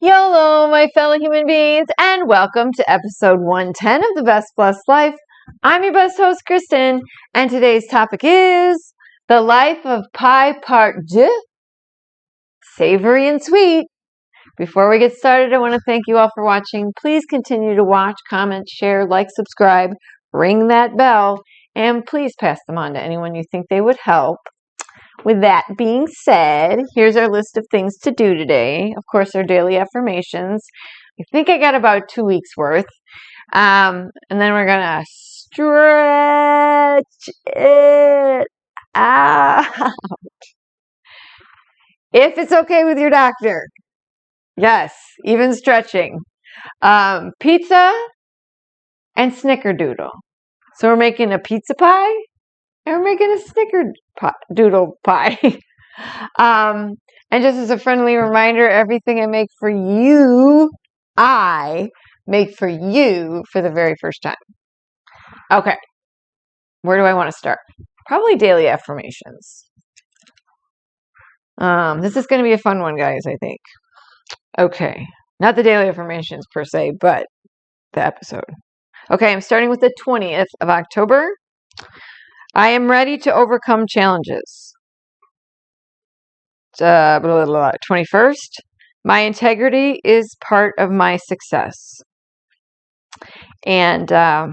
YOLO, my fellow human beings, and welcome to episode 110 of the Best Blessed Life. I'm your best host, Kristen, and today's topic is the life of pie part 2, savory and sweet. Before we get started, I want to thank you all for watching. Please continue to watch, comment, share, like, subscribe, ring that bell, and please pass them on to anyone you think they would help. With that being said, here's our list of things to do today. Of course, our daily affirmations. I think I got about 2 weeks worth. And then we're going to stretch it out. If it's okay with your doctor. Yes, even stretching. Pizza and snickerdoodle. So we're making a pizza pie and we're making a snickerdoodle pie. And just as a friendly reminder, everything I make for you, I make for you for the very first time. Okay, where do I want to start? Probably daily affirmations. This is going to be a fun one, guys, I think. Okay, not the daily affirmations per se, but the episode. Okay, I'm starting with the 20th of October. I am ready to overcome challenges. 21st, my integrity is part of my success. And that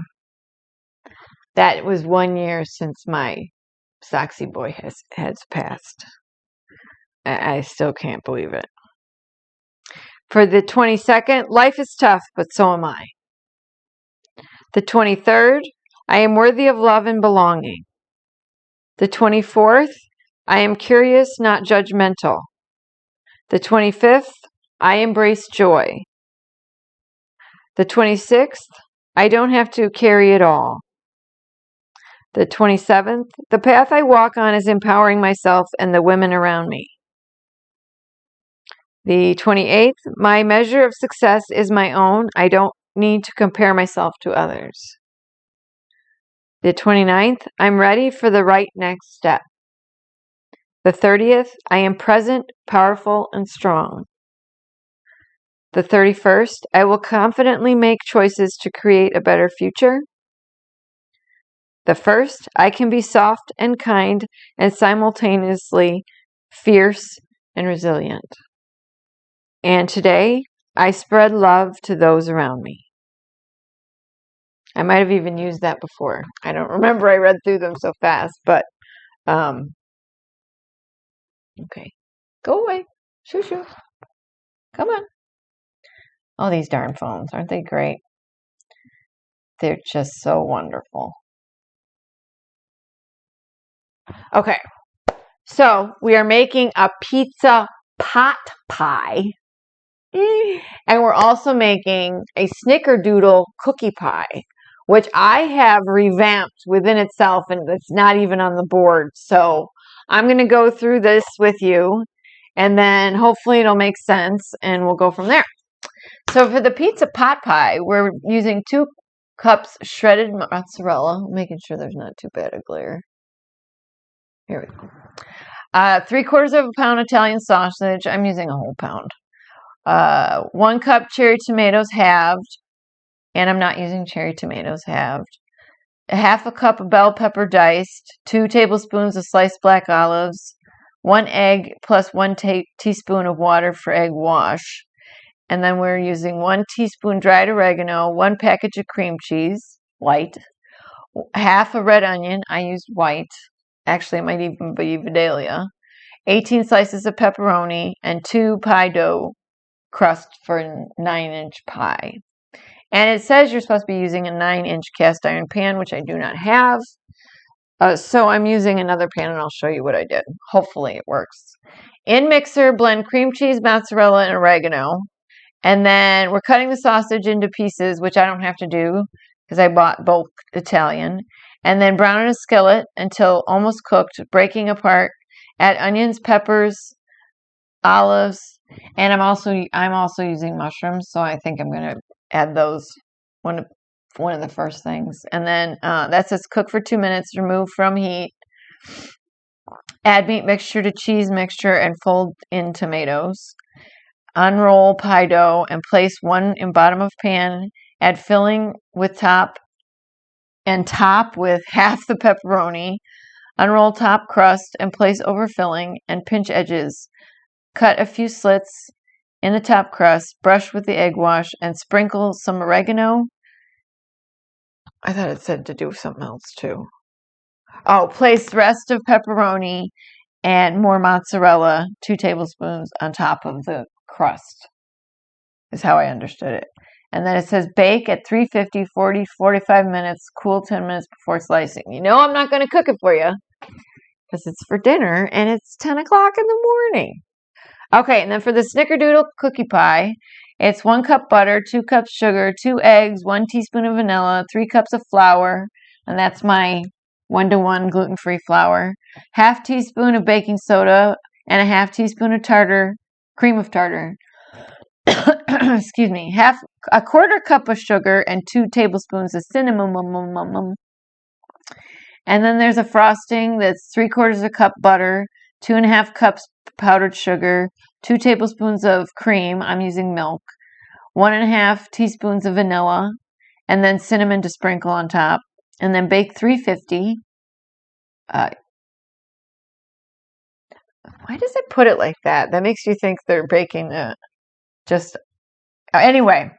was 1 year since my Soxy boy has passed. I still can't believe it. For the 22nd, life is tough, but so am I. The 23rd, I am worthy of love and belonging. The 24th, I am curious, not judgmental. The 25th, I embrace joy. The 26th, I don't have to carry it all. The 27th, the path I walk on is empowering myself and the women around me. The 28th, my measure of success is my own. I don't need to compare myself to others. The 29th, I'm ready for the right next step. The 30th, I am present, powerful, and strong. The 31st, I will confidently make choices to create a better future. The 1st, I can be soft and kind and simultaneously fierce and resilient. And today, I spread love to those around me. I might have even used that before. I don't remember. I read through them so fast, but okay. Go away. Shoo shoo. Come on. Oh, these darn phones. Aren't they great? They're just so wonderful. Okay. So we are making a pizza pot pie. And we're also making a snickerdoodle cookie pie, which I have revamped within itself, and it's not even on the board. So I'm going to go through this with you, and then hopefully it'll make sense, and we'll go from there. So for the pizza pot pie, we're using 2 cups shredded mozzarella, making sure there's not too bad a glare. Here we go. 3/4 of a pound Italian sausage. I'm using a whole pound. 1 cup cherry tomatoes halved, and I'm not using cherry tomatoes halved. 1/2 cup of bell pepper diced, 2 tablespoons of sliced black olives, 1 egg plus 1 teaspoon of water for egg wash. And then we're using 1 teaspoon dried oregano, 1 package of cream cheese, white, 1/2 a red onion, I used white, actually it might even be Vidalia, 18 slices of pepperoni, and 2 pie dough crust for a 9-inch pie. And it says you're supposed to be using a 9-inch cast iron pan, which I do not have. So I'm using another pan, and I'll show you what I did. Hopefully it works. In mixer, blend cream cheese, mozzarella, and oregano. And then we're cutting the sausage into pieces, which I don't have to do because I bought bulk Italian. And then brown in a skillet until almost cooked, breaking apart. Add onions, peppers, olives, and I'm also using mushrooms, so I think I'm going to add those one of the first things. And then that says cook for 2 minutes, remove from heat. Add meat mixture to cheese mixture and fold in tomatoes. unroll pie dough and place one in bottom of pan. Add filling with top with half the pepperoni. Unroll top crust and place over filling and pinch edges. Cut a few slits in the top crust, brush with the egg wash, and sprinkle some oregano. I thought it said to do something else too. Oh, place the rest of pepperoni and more mozzarella, 2 tablespoons on top of the crust, is how I understood it. And then it says bake at 350, 45 minutes, cool 10 minutes before slicing. You know I'm not going to cook it for you because it's for dinner and it's 10 o'clock in the morning. Okay, and then for the snickerdoodle cookie pie, it's 1 cup butter, 2 cups sugar, 2 eggs, 1 teaspoon of vanilla, 3 cups of flour, and that's my 1-to-1 gluten-free flour, half teaspoon of baking soda, and a half teaspoon of cream of tartar. Excuse me, a quarter cup of sugar and 2 tablespoons of cinnamon. And then there's a frosting that's 3/4 a cup butter, 2.5 cups powdered sugar, 2 tablespoons of cream. I'm using milk, 1.5 teaspoons of vanilla, and then cinnamon to sprinkle on top. And then bake 350. Why does it put it like that? That makes you think they're baking anyway.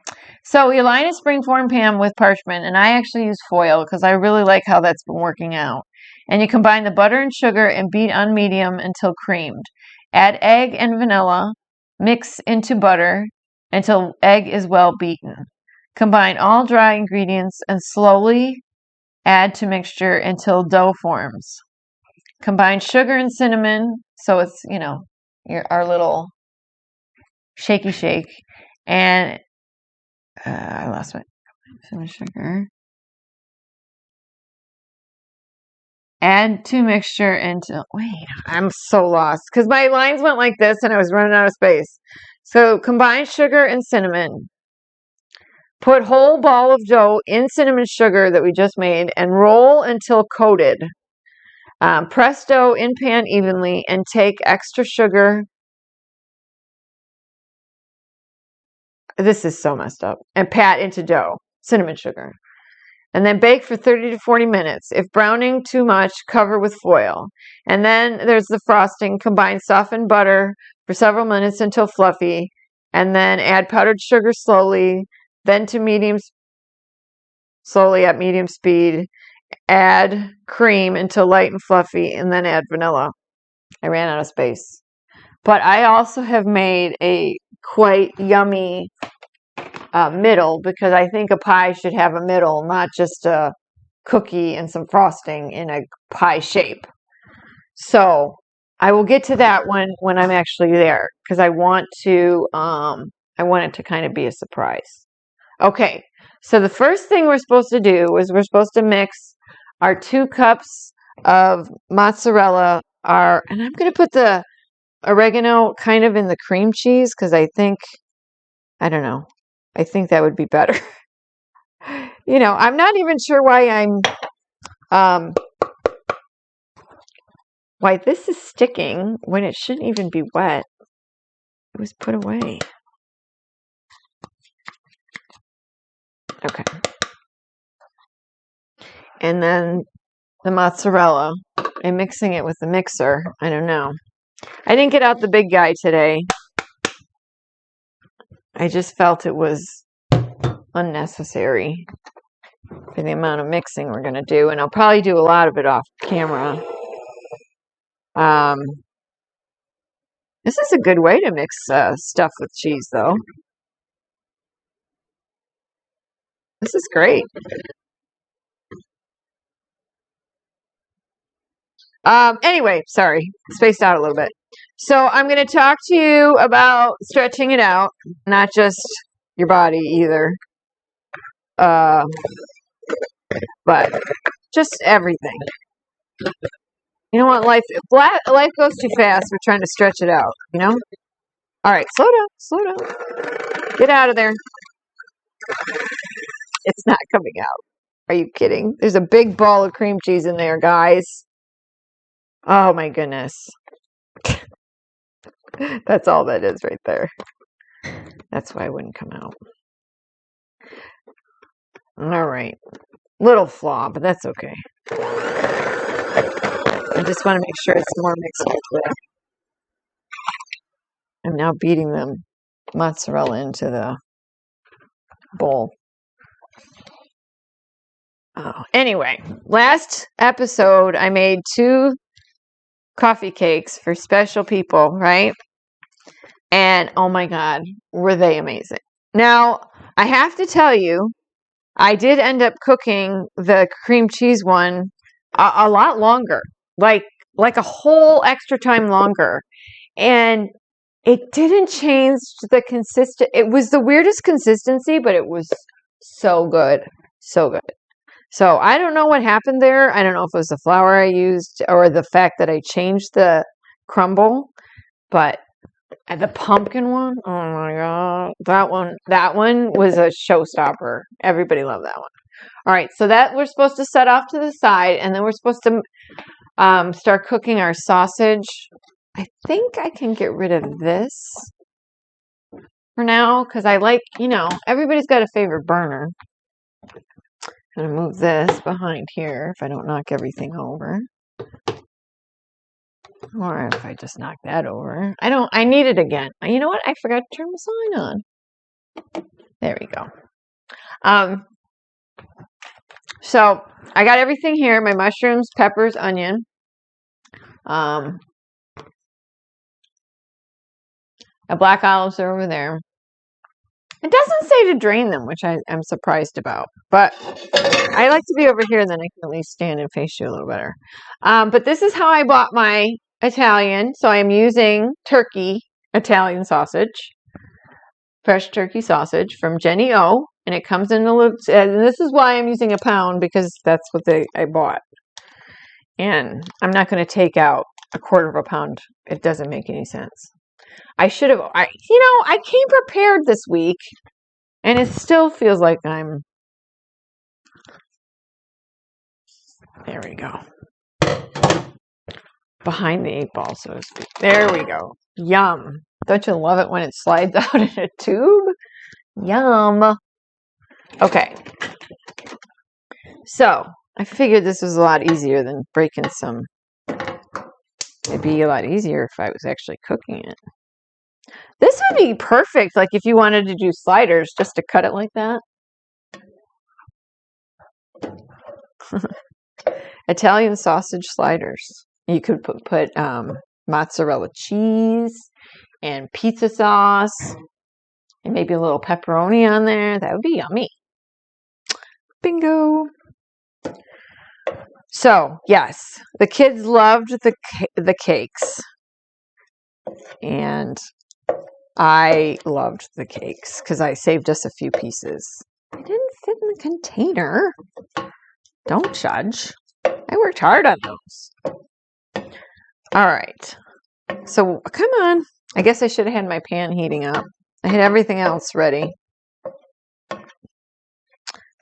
So you line a springform pan with parchment, and I actually use foil because I really like how that's been working out. And you combine the butter and sugar and beat on medium until creamed. Add egg and vanilla. Mix into butter until egg is well beaten. Combine all dry ingredients and slowly add to mixture until dough forms. Combine sugar and cinnamon, so it's, our little shaky shake. And I lost my sugar. Add to mixture until, wait, I'm so lost because my lines went like this and I was running out of space. So combine sugar and cinnamon. Put whole ball of dough in cinnamon sugar that we just made and roll until coated. Press dough in pan evenly and take extra sugar. This is so messed up. And pat into dough, cinnamon sugar. And then bake for 30 to 40 minutes. If browning too much, cover with foil. And then there's the frosting. Combine softened butter for several minutes until fluffy. And then add powdered sugar slowly. Then to slowly at medium speed. Add cream until light and fluffy. And then add vanilla. I ran out of space. But I also have made a quite yummy middle, because I think a pie should have a middle, not just a cookie and some frosting in a pie shape. So I will get to that when I'm actually there, because I want it to kind of be a surprise. Okay, so the first thing we're supposed to do is we're supposed to mix our 2 cups of mozzarella, and I'm going to put the oregano kind of in the cream cheese because I think that would be better. I'm not even sure why this is sticking when it shouldn't even be wet. It was put away. Okay. And then the mozzarella. I'm mixing it with the mixer. I don't know. I didn't get out the big guy today. I just felt it was unnecessary for the amount of mixing we're going to do. And I'll probably do a lot of it off camera. This is a good way to mix stuff with cheese, though. This is great. Anyway, sorry, spaced out a little bit. So I'm going to talk to you about stretching it out, not just your body either, but just everything. You know what? Life goes too fast. We're trying to stretch it out, All right, slow down. Get out of there. It's not coming out. Are you kidding? There's a big ball of cream cheese in there, guys. Oh my goodness. That's all that is right there. That's why it wouldn't come out. All right. Little flaw, but that's okay. I just want to make sure it's more mixed with the... I'm now beating the mozzarella into the bowl. Oh, anyway, last episode I made 2 coffee cakes for special people, right? And oh my God, were they amazing. Now, I have to tell you, I did end up cooking the cream cheese one a lot longer, like a whole extra time longer. And it didn't change the consistent. It was the weirdest consistency, but it was so good. So good. So I don't know what happened there. I don't know if it was the flour I used or the fact that I changed the crumble, but the pumpkin one, oh my God, that one was a showstopper. Everybody loved that one. All right, so that we're supposed to set off to the side, and then we're supposed to start cooking our sausage. I think I can get rid of this for now because I like, everybody's got a favorite burner. I'm going to move this behind here if I don't knock everything over. Or if I just knock that over. I need it again. You know what? I forgot to turn the sign on. There we go. So I got everything here. My mushrooms, peppers, onion. The black olives are over there. It doesn't say to drain them, which I'm surprised about. But I like to be over here, then I can at least stand and face you a little better. But this is how I bought my Italian. So I'm using turkey Italian sausage, fresh turkey sausage from Jenny O. And it comes in a little, and this is why I'm using a pound, because that's what I bought. And I'm not going to take out a quarter of a pound. It doesn't make any sense. I should have, I came prepared this week, and it still feels like I'm, there we go, behind the 8 ball, so to speak. There we go. Yum. Don't you love it when it slides out in a tube? Yum. Okay. So, I figured this was a lot easier than breaking some. It'd be a lot easier if I was actually cooking it. This would be perfect, like if you wanted to do sliders, just to cut it like that. Italian sausage sliders. You could put mozzarella cheese and pizza sauce and maybe a little pepperoni on there. That would be yummy. Bingo. So, yes, the kids loved the cakes. And I loved the cakes because I saved us a few pieces. They didn't fit in the container. Don't judge. I worked hard on those. All right. So, come on. I guess I should have had my pan heating up. I had everything else ready.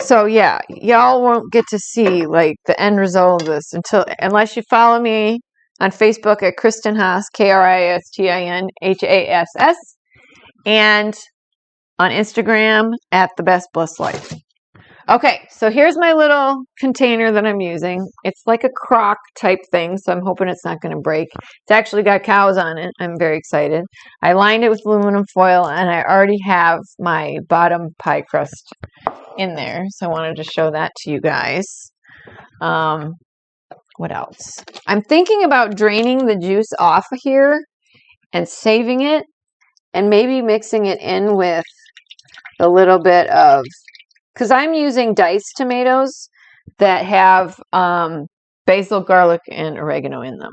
So, yeah, y'all won't get to see, like, the end result of this unless you follow me on Facebook at Kristen Haas, KristinHass, and on Instagram at The Best Blessed Life. Okay, so here's my little container that I'm using. It's like a crock type thing, so I'm hoping it's not going to break. It's actually got cows on it. I'm very excited. I lined it with aluminum foil, and I already have my bottom pie crust in there, so I wanted to show that to you guys. What else? I'm thinking about draining the juice off of here and saving it, and maybe mixing it in with a little bit of, because I'm using diced tomatoes that have basil, garlic, and oregano in them.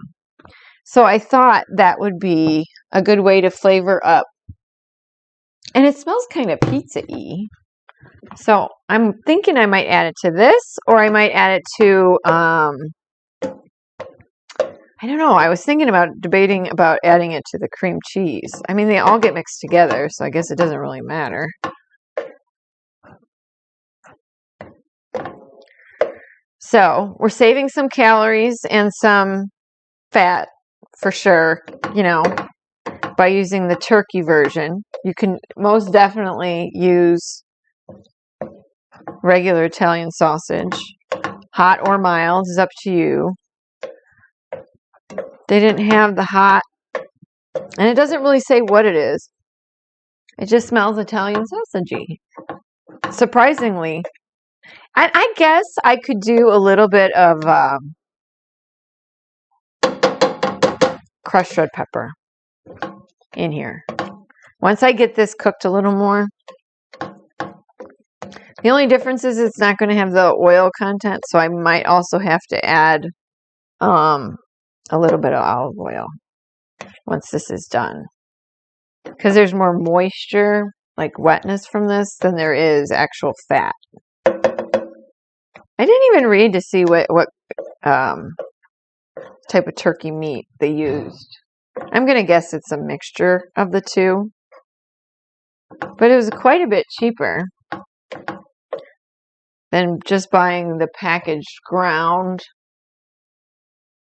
So I thought that would be a good way to flavor up. And it smells kind of pizza-y. So I'm thinking I might add it to this, or I might add it to, I don't know. I was debating about adding it to the cream cheese. I mean, they all get mixed together, so I guess it doesn't really matter. So we're saving some calories and some fat for sure, by using the turkey version. You can most definitely use regular Italian sausage. Hot or mild is up to you. They didn't have the hot, and it doesn't really say what it is. It just smells Italian sausagey. Surprisingly. I guess I could do a little bit of crushed red pepper in here. Once I get this cooked a little more. The only difference is it's not going to have the oil content, so I might also have to add a little bit of olive oil once this is done. Because there's more moisture, like wetness from this, than there is actual fat. I didn't even read to see what type of turkey meat they used. I'm going to guess it's a mixture of the two. But it was quite a bit cheaper than just buying the packaged ground,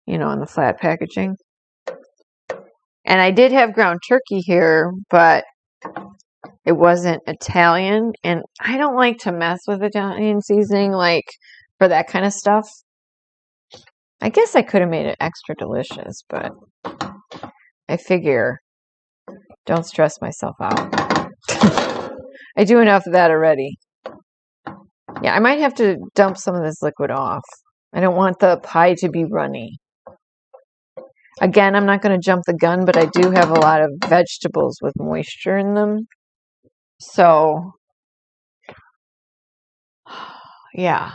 in the flat packaging. And I did have ground turkey here, but it wasn't Italian. And I don't like to mess with Italian seasoning, like, for that kind of stuff. I guess I could have made it extra delicious, but I figure don't stress myself out. I do enough of that already. Yeah, I might have to dump some of this liquid off. I don't want the pie to be runny. Again, I'm not going to jump the gun, but I do have a lot of vegetables with moisture in them. So, yeah,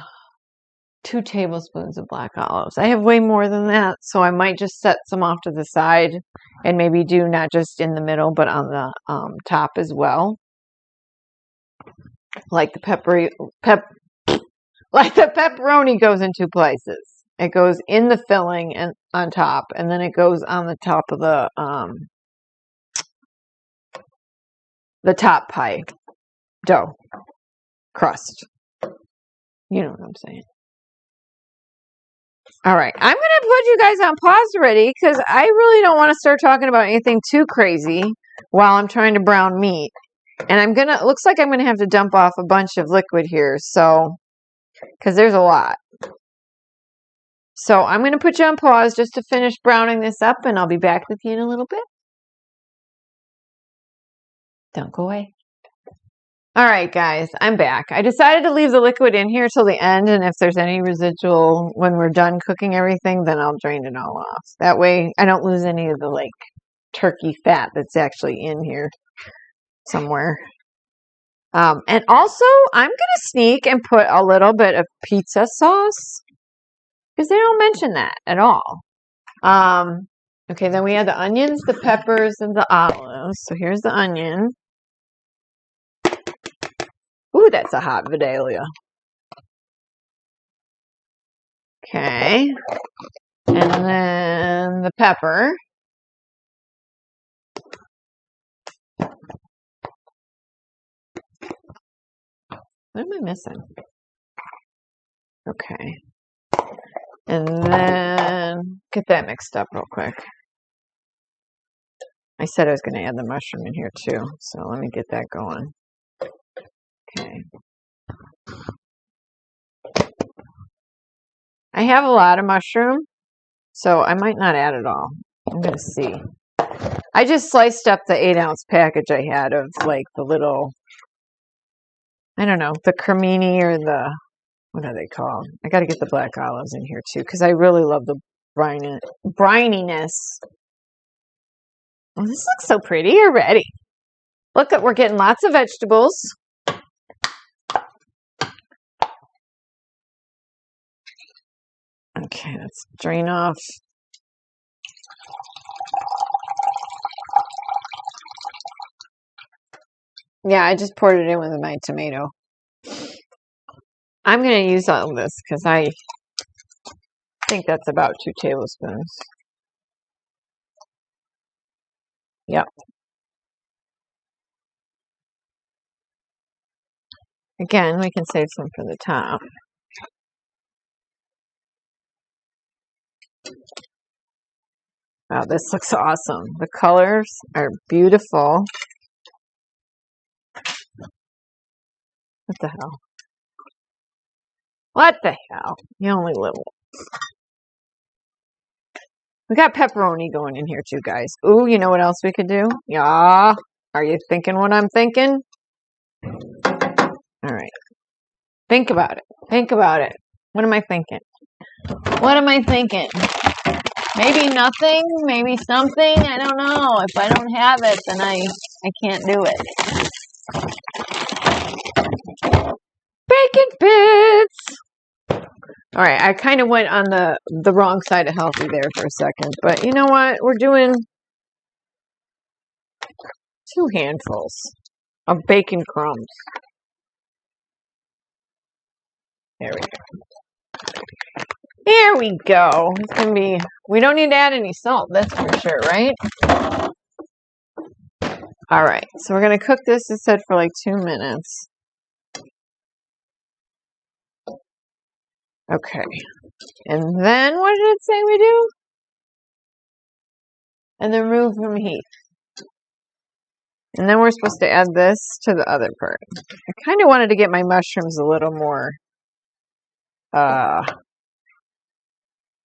2 tablespoons of black olives. I have way more than that, so I might just set some off to the side and maybe do not just in the middle, but on the top as well. Like the pepperoni goes in 2 places. It goes in the filling and on top, and then it goes on the top of the top pie dough crust. You know what I'm saying. All right, I'm going to put you guys on pause already because I really don't want to start talking about anything too crazy while I'm trying to brown meat. And looks like I'm going to have to dump off a bunch of liquid here, so, because there's a lot. So I'm going to put you on pause just to finish browning this up, and I'll be back with you in a little bit. Don't go away. All right, guys, I'm back. I decided to leave the liquid in here till the end, and if there's any residual when we're done cooking everything, then I'll drain it all off. That way I don't lose any of the, turkey fat that's actually in here somewhere. And also, I'm going to sneak and put a little bit of pizza sauce because they don't mention that at all. Okay, then we have the onions, the peppers, and the olives. So here's the onion. Ooh, that's a hot Vidalia. Okay. And then the pepper. What am I missing? Okay. And then get that mixed up real quick. I said I was going to add the mushroom in here too, so let me get that going. Okay. I have a lot of mushroom, so I might not add it all. I'm going to see. I just sliced up the 8-ounce package I had of the little, I don't know, the cremini or the, what are they called? I got to get the black olives in here too because I really love the brininess. Oh, this looks so pretty already. Look, we're getting lots of vegetables. Okay, let's drain off. Yeah, I just poured it in with my tomato. I'm going to use all of this because I think that's about 2 tablespoons. Yep. Again, we can save some for the top. Wow, this looks awesome. The colors are beautiful. What the hell? What the hell? You only live one. We got pepperoni going in here too, guys. Ooh, you know what else we could do? Yeah. Are you thinking what I'm thinking? All right. Think about it. Think about it. What am I thinking? What am I thinking? Maybe nothing, maybe something. I don't know. If I don't have it, then I can't do it. Bacon bits. All right, I kind of went on the wrong side of healthy there for a second, but you know what? We're doing 2 handfuls of bacon crumbs. There we go. Here we go. It's gonna be. We don't need to add any salt. That's for sure, right? All right. So we're gonna cook this. It said for like 2 minutes. Okay. And then what did it say we do? And then remove from heat. And then we're supposed to add this to the other part. I kind of wanted to get my mushrooms a little more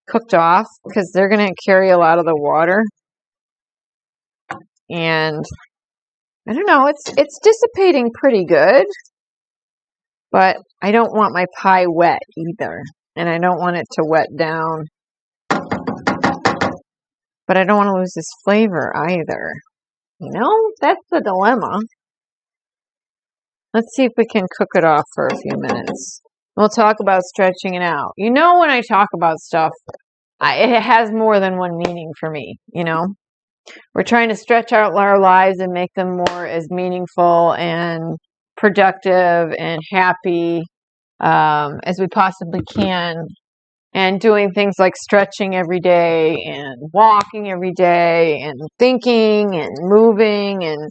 cooked off because they're going to carry a lot of the water. And I don't know, it's dissipating pretty good. But I don't want my pie wet either. And I don't want it to wet down. But I don't want to lose this flavor either. You know, that's the dilemma. Let's see if we can cook it off for a few minutes. We'll talk about stretching it out. You know, when I talk about stuff, it has more than one meaning for me, you know? We're trying to stretch out our lives and make them more as meaningful and productive and happy as we possibly can. And doing things like stretching every day and walking every day and thinking and moving and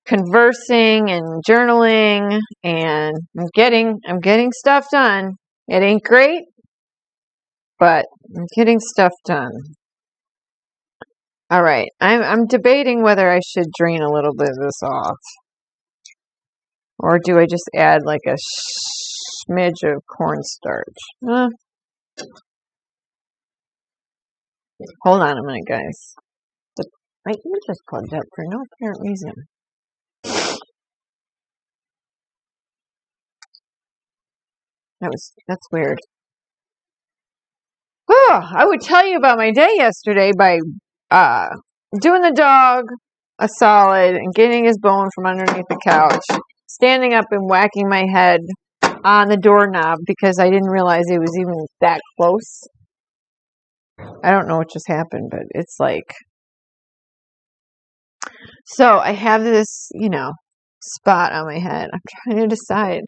conversing and journaling, and I'm getting stuff done. It ain't great, but I'm getting stuff done. All right, I'm debating whether I should drain a little bit of this off, or do I just add like a smidge of cornstarch? Hold on a minute, guys. My ear just plugged up for no apparent reason. That's weird. Oh, I would tell you about my day yesterday by doing the dog a solid and getting his bone from underneath the couch, standing up and whacking my head on the doorknob because I didn't realize it was even that close. I don't know what just happened, but it's like... So I have this, spot on my head. I'm trying to decide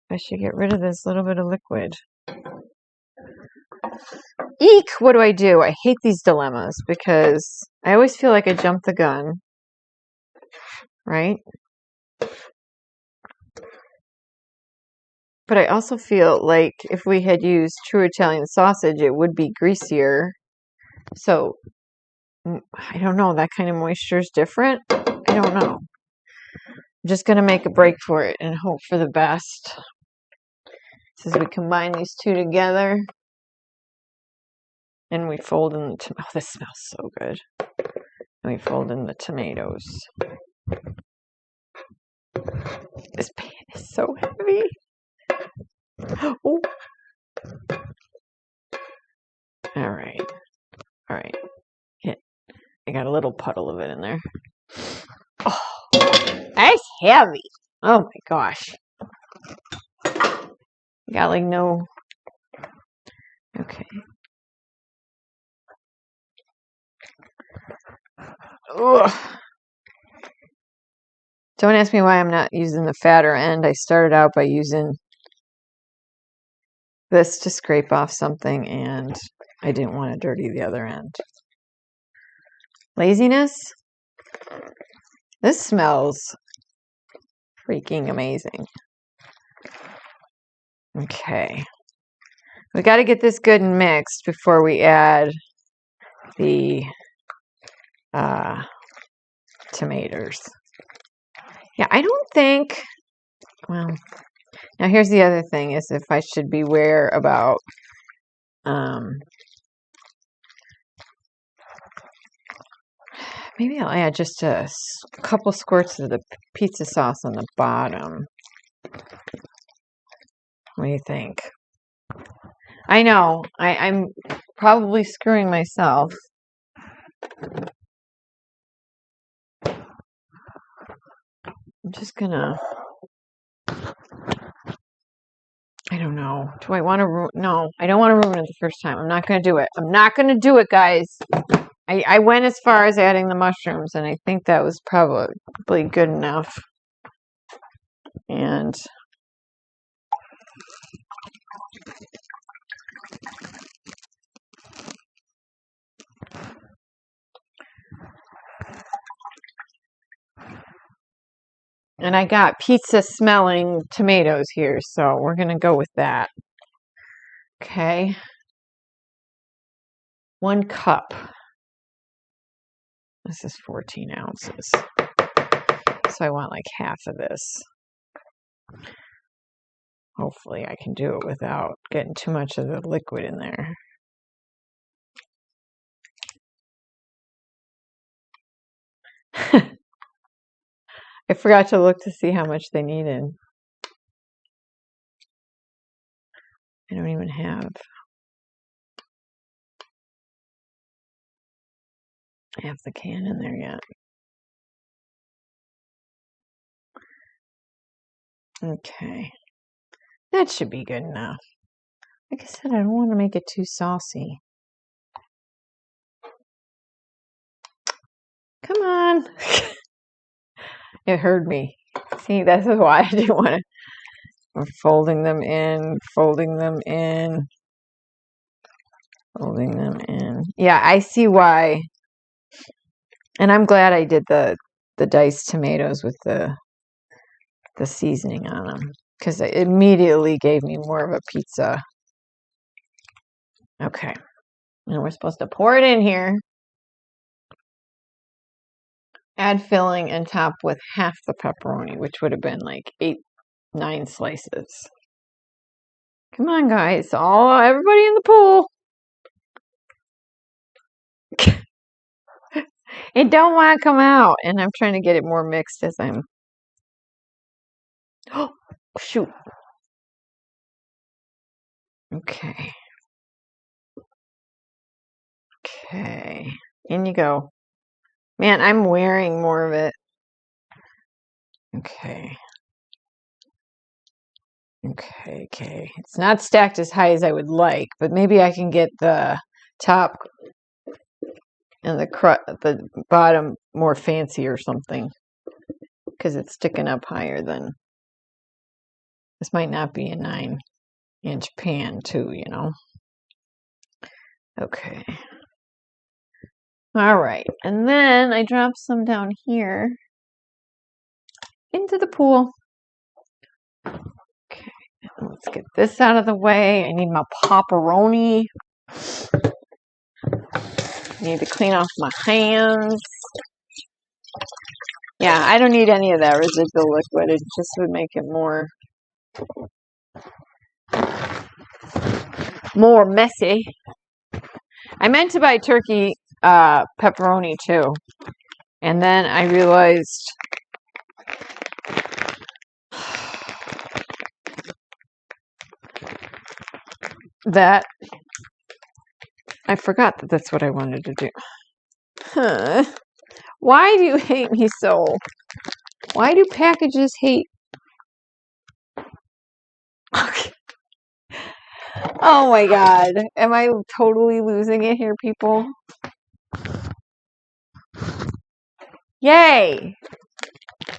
if I should get rid of this little bit of liquid. Eek! What do I do? I hate these dilemmas because I always feel like I jumped the gun. Right? But I also feel like if we had used true Italian sausage, it would be greasier. So, I don't know. That kind of moisture is different. I don't know. I'm just going to make a break for it and hope for the best. As we combine these two together. And we fold in the oh, this smells so good. And we fold in the tomatoes. This pan is so heavy. Oh. All right. Hit. I got a little puddle of it in there. Oh, that's heavy. Oh my gosh. Got like no. Okay. Ugh. Don't ask me why I'm not using the fatter end. I started out by using this to scrape off something, and I didn't want to dirty the other end. Laziness? This smells freaking amazing. Okay. We got to get this good and mixed before we add the tomatoes. Yeah, I don't think, well, now here's the other thing is if I should beware about maybe I'll add just a couple squirts of the pizza sauce on the bottom. What do you think? I know, I'm probably screwing myself. I'm just gonna, I don't know. Do I want to no, I don't want to ruin it the first time. I'm not going to do it. I'm not going to do it, guys. I went as far as adding the mushrooms, and I think that was probably good enough. And I got pizza smelling tomatoes here, so we're going to go with that. Okay. 1 cup. This is 14 ounces. So I want like half of this. Hopefully I can do it without getting too much of the liquid in there. I forgot to look to see how much they needed. I don't even have half the can in there yet. Okay. That should be good enough. Like I said, I don't want to make it too saucy. Come on. It heard me. See, that's why I didn't want to. I'm folding them in, folding them in, folding them in. Yeah, I see why. And I'm glad I did the diced tomatoes with the seasoning on them, because it immediately gave me more of a pizza. Okay. Now we're supposed to pour it in here. Add filling and top with half the pepperoni, which would have been like 8-9 slices. Come on, guys. Everybody in the pool. It don't want to come out, and I'm trying to get it more mixed as I'm... Oh, shoot. Okay. Okay. In you go. Man, I'm wearing more of it. Okay. Okay. It's not stacked as high as I would like, but maybe I can get the top and the bottom more fancy or something, because it's sticking up higher than... This might not be a 9-inch pan too, you know. Okay. All right. And then I drop some down here into the pool. Okay. Let's get this out of the way. I need my pepperoni. I need to clean off my hands. Yeah, I don't need any of that residual liquid. It just would make it more messy. I meant to buy turkey pepperoni too, and then I realized that I forgot that that's what I wanted to do. Huh. Why do you hate me so? Why do packages hate? Okay. Oh my God. Am I totally losing it here, people? Yay.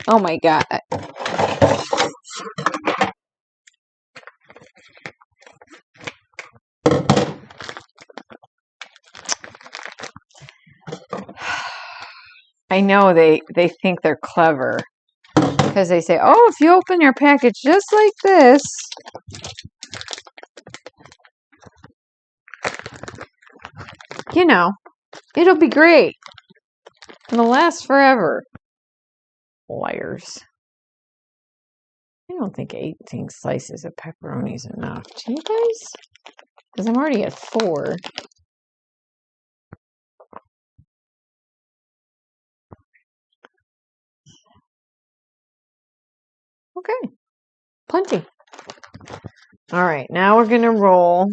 Oh my God. I know they think they're clever, because they say, oh, if you open your package just like this, you know, It'll be great. It'll last forever. Liars. I don't think 18 slices of pepperoni is enough. Do you guys? Because I'm already at 4. Okay. Plenty. All right. Now we're going to roll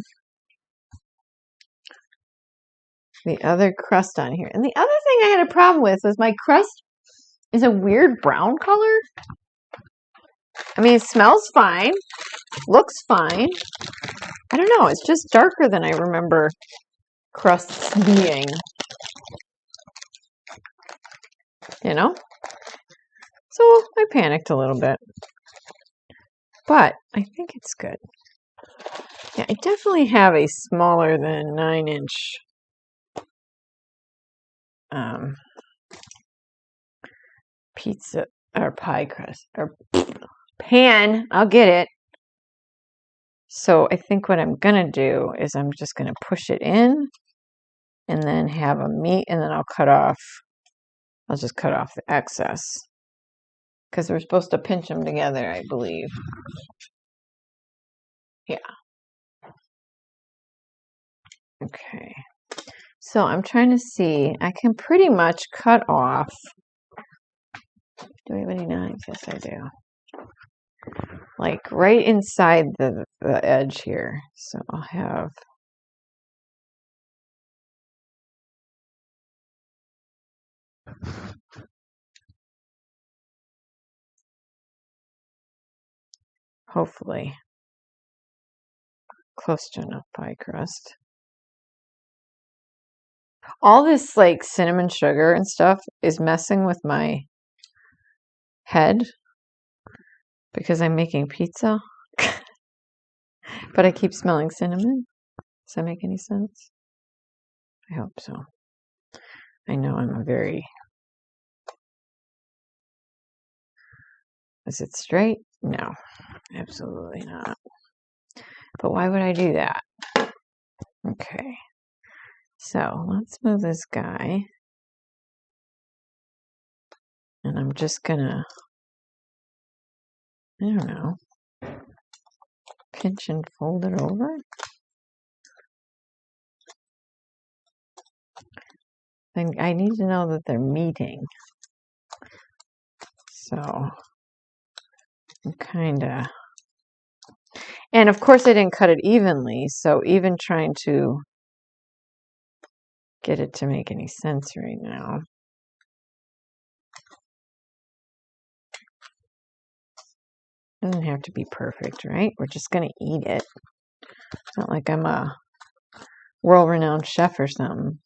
the other crust on here. And the other thing I had a problem with was my crust is a weird brown color. I mean, it smells fine. Looks fine. I don't know. It's just darker than I remember crusts being. You know? So I panicked a little bit. But I think it's good. Yeah, I definitely have a smaller than 9-inch pizza or pie crust or pan. I'll get it. So I think what I'm gonna do is I'm just gonna push it in and then have a meat, and then I'll just cut off the excess because we're supposed to pinch them together, I believe. Yeah. Okay. So I'm trying to see. I can pretty much cut off. Do I have any knives? Yes, I do. Like right inside the edge here. So I'll have. Hopefully close to enough pie crust. All this like cinnamon sugar and stuff is messing with my head because I'm making pizza. But I keep smelling cinnamon. Does that make any sense? I hope so. I know I'm a very... Is it straight? No, absolutely not. But why would I do that? Okay. So let's move this guy. And I'm just gonna, I don't know, pinch and fold it over. And I need to know that they're meeting. So I'm kind of, and of course I didn't cut it evenly, so even trying to get it to make any sense right now. Doesn't have to be perfect, right? We're just gonna eat it. It's not like I'm a world-renowned chef or something.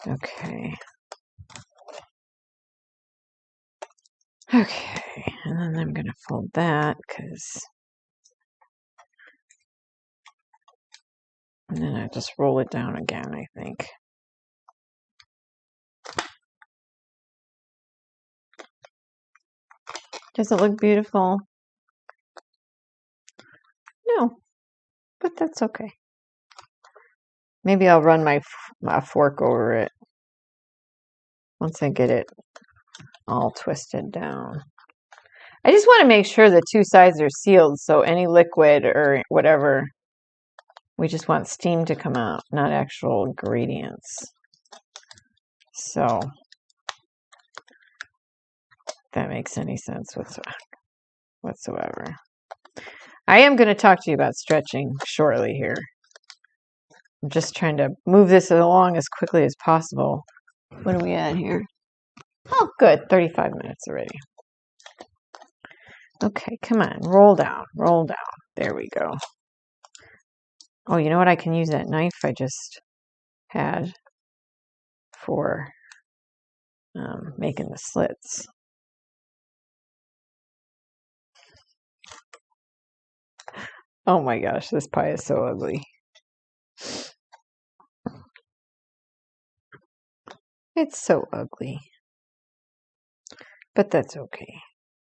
Okay. Okay, and then I'm gonna fold that because, and then I just roll it down again, I think. Does it look beautiful? No, but that's okay. Maybe I'll run my fork over it once I get it all twisted down. I just want to make sure the 2 sides are sealed, so any liquid or whatever, we just want steam to come out, not actual ingredients. So, if that makes any sense whatsoever. I am going to talk to you about stretching shortly here. I'm just trying to move this along as quickly as possible. What are we at here? Oh, good. 35 minutes already. Okay, come on. Roll down. Roll down. There we go. Oh, you know what? I can use that knife I just had for making the slits. Oh my gosh, this pie is so ugly. It's so ugly. But that's okay.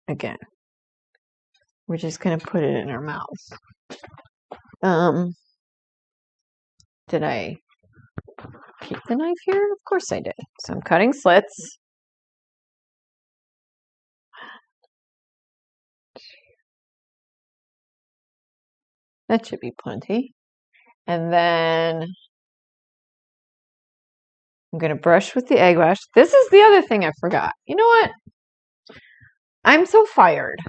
Again, we're just going to put it in our mouth. Did I Keep the knife here? Of course I did. So I'm cutting slits. That should be plenty. And then I'm going to brush with the egg wash. This is the other thing I forgot. You know what? I'm so fired.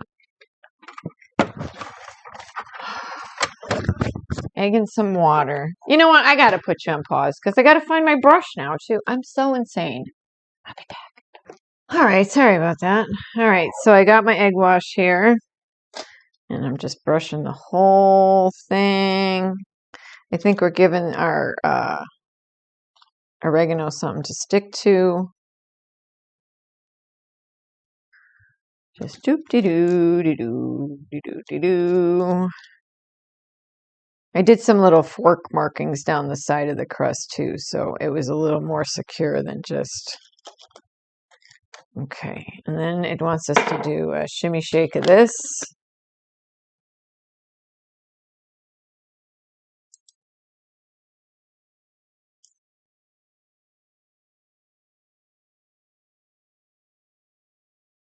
Egg and some water. You know what? I got to put you on pause because I got to find my brush now, too. I'm so insane. I'll be back. All right. Sorry about that. All right. So I got my egg wash here. And I'm just brushing the whole thing. I think we're giving our oregano something to stick to. Just doop-de-doo. I did some little fork markings down the side of the crust too, so it was a little more secure than just... Okay, and then it wants us to do a shimmy shake of this.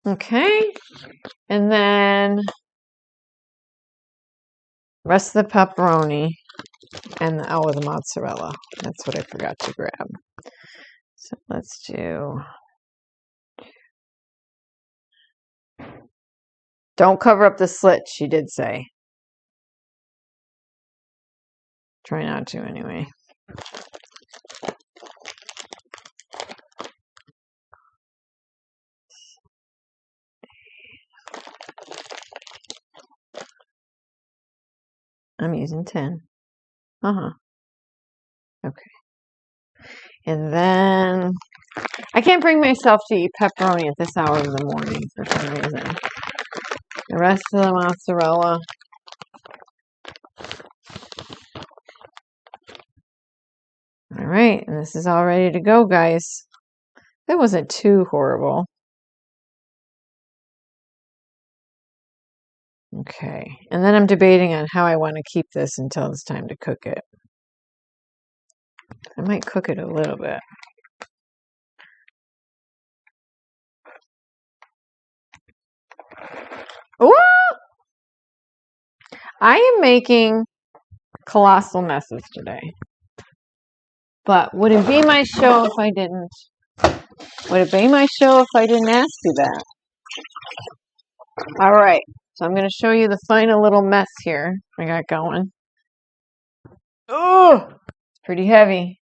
Okay, and then rest of the pepperoni and the mozzarella. That's what I forgot to grab. So let's do... Don't cover up the slit, she did say. Try not to anyway. I'm using 10. Okay. And then I can't bring myself to eat pepperoni at this hour of the morning for some reason. The rest of the mozzarella. All right, and this is all ready to go, guys. That wasn't too horrible. Okay, and then I'm debating on how I want to keep this until it's time to cook it. I might cook it a little bit. Ooh! I am making colossal messes today. But would it be my show if I didn't? Would it be my show if I didn't ask you that? All right, so I'm going to show you the final little mess here I got going. Oh, it's pretty heavy.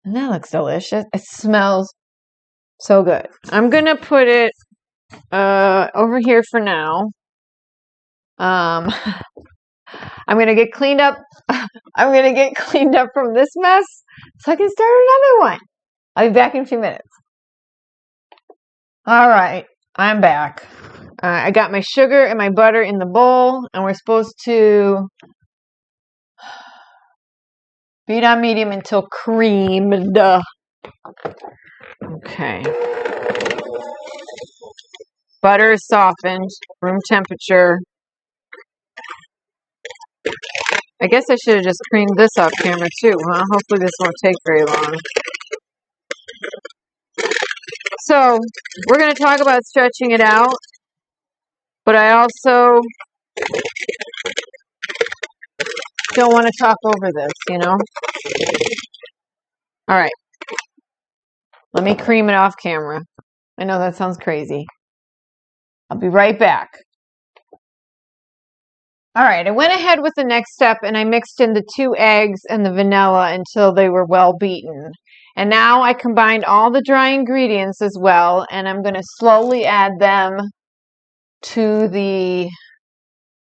And that looks delicious. It smells so good. I'm going to put it over here for now. I'm going to get cleaned up. I'm going to get cleaned up from this mess so I can start another one. I'll be back in a few minutes. All right, I'm back. I got my sugar and my butter in the bowl, and we're supposed to beat on medium until creamed. Okay. Butter is softened, room temperature. I guess I should have just creamed this off camera too, huh? Hopefully this won't take very long. So, we're going to talk about stretching it out, but I also don't want to talk over this, you know? All right. Let me cream it off camera. I know that sounds crazy. I'll be right back. All right, I went ahead with the next step and I mixed in the 2 eggs and the vanilla until they were well beaten. And now I combined all the dry ingredients as well, and I'm going to slowly add them to the...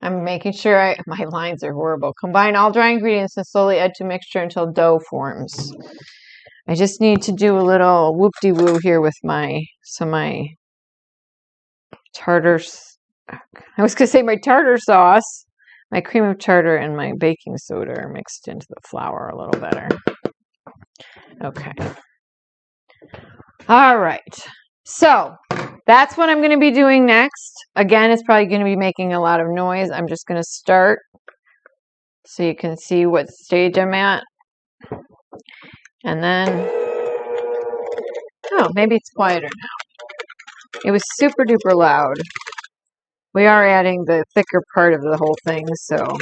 I'm making sure my lines are horrible. Combine all dry ingredients and slowly add to mixture until dough forms. I just need to do a little whoop-de-woo here with my tartar... I was going to say my tartar sauce. My cream of tartar and my baking soda are mixed into the flour a little better. Okay. All right. So that's what I'm going to be doing next. Again, it's probably going to be making a lot of noise. I'm just going to start so you can see what stage I'm at. And then, oh, maybe it's quieter now. It was super duper loud. We are adding the thicker part of the whole thing, so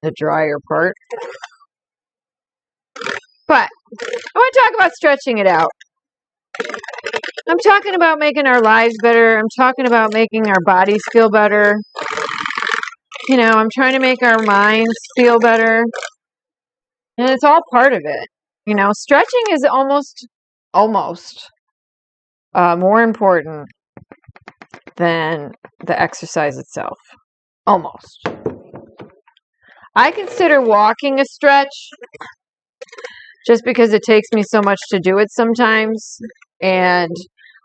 the drier part. But I want to talk about stretching it out. I'm talking about making our lives better. I'm talking about making our bodies feel better. You know, I'm trying to make our minds feel better. And it's all part of it. You know, stretching is almost more important than the exercise itself. Almost. I consider walking a stretch just because it takes me so much to do it sometimes. And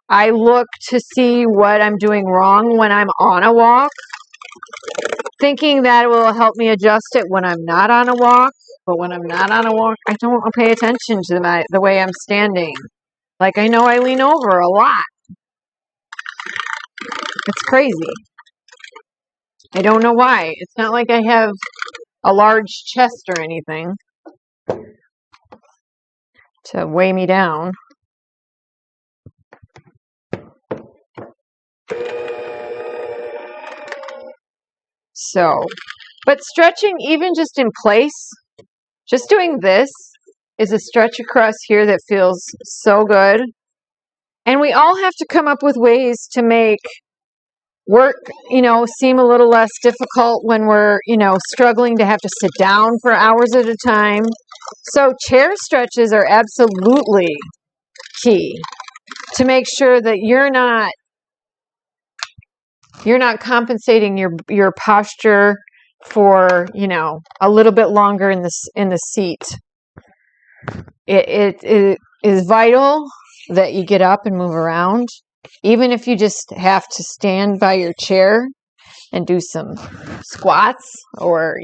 I look to see what I'm doing wrong when I'm on a walk, thinking that it will help me adjust it when I'm not on a walk. But when I'm not on a walk, I don't pay attention to the way I'm standing. Like, I know I lean over a lot. It's crazy. I don't know why. It's not like I have a large chest or anything to weigh me down. So, but stretching even just in place, just doing this is a stretch across here that feels so good. And we all have to come up with ways to make work, seem a little less difficult when we're, struggling to have to sit down for hours at a time. So chair stretches are absolutely key to make sure that you're not compensating your posture for, a little bit longer in the seat. It is vital that you get up and move around, even if you just have to stand by your chair and do some squats or,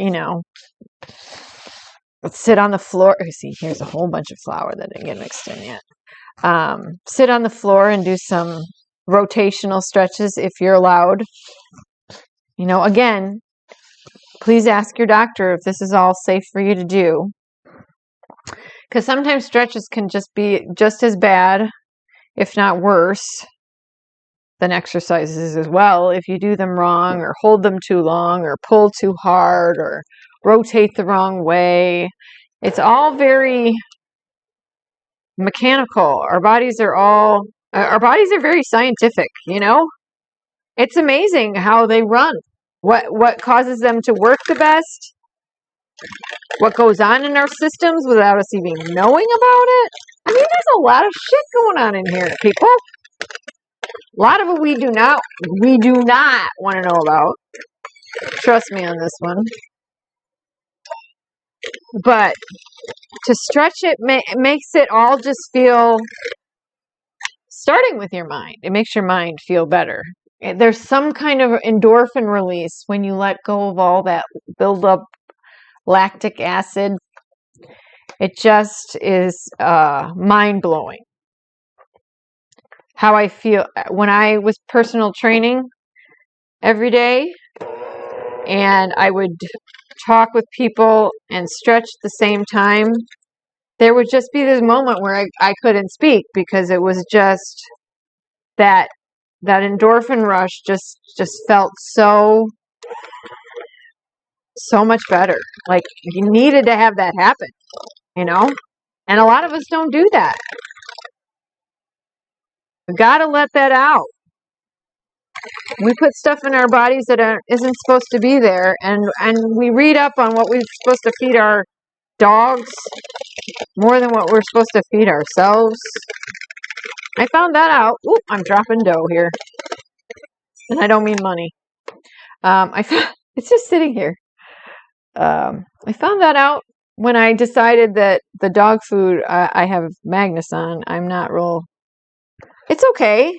let's sit on the floor. See, here's a whole bunch of flour that didn't get mixed in yet. Sit on the floor and do some rotational stretches if you're allowed. Again, please ask your doctor if this is all safe for you to do. Because sometimes stretches can just be just as bad, if not worse, than exercises as well. If you do them wrong or hold them too long or pull too hard or rotate the wrong way. It's all very mechanical. Our bodies are very scientific, It's amazing how they run. What causes them to work the best? What goes on in our systems without us even knowing about it? I mean, there's a lot of shit going on in here, people. A lot of it we do not want to know about. Trust me on this one. But to stretch it makes it all just feel, starting with your mind, it makes your mind feel better. There's some kind of endorphin release when you let go of all that buildup lactic acid. It just is mind-blowing how I feel when I was personal training every day and I would talk with people and stretch at the same time. There would just be this moment where I couldn't speak because it was just that endorphin rush just felt so much better. Like you needed to have that happen, And a lot of us don't do that. We got to let that out. We put stuff in our bodies that isn't supposed to be there, and we read up on what we're supposed to feed our dogs more than what we're supposed to feed ourselves. I found that out. Oop, I'm dropping dough here. And I don't mean money. It's just sitting here. I found that out when I decided that the dog food I have Magnus on, I'm not real. It's okay.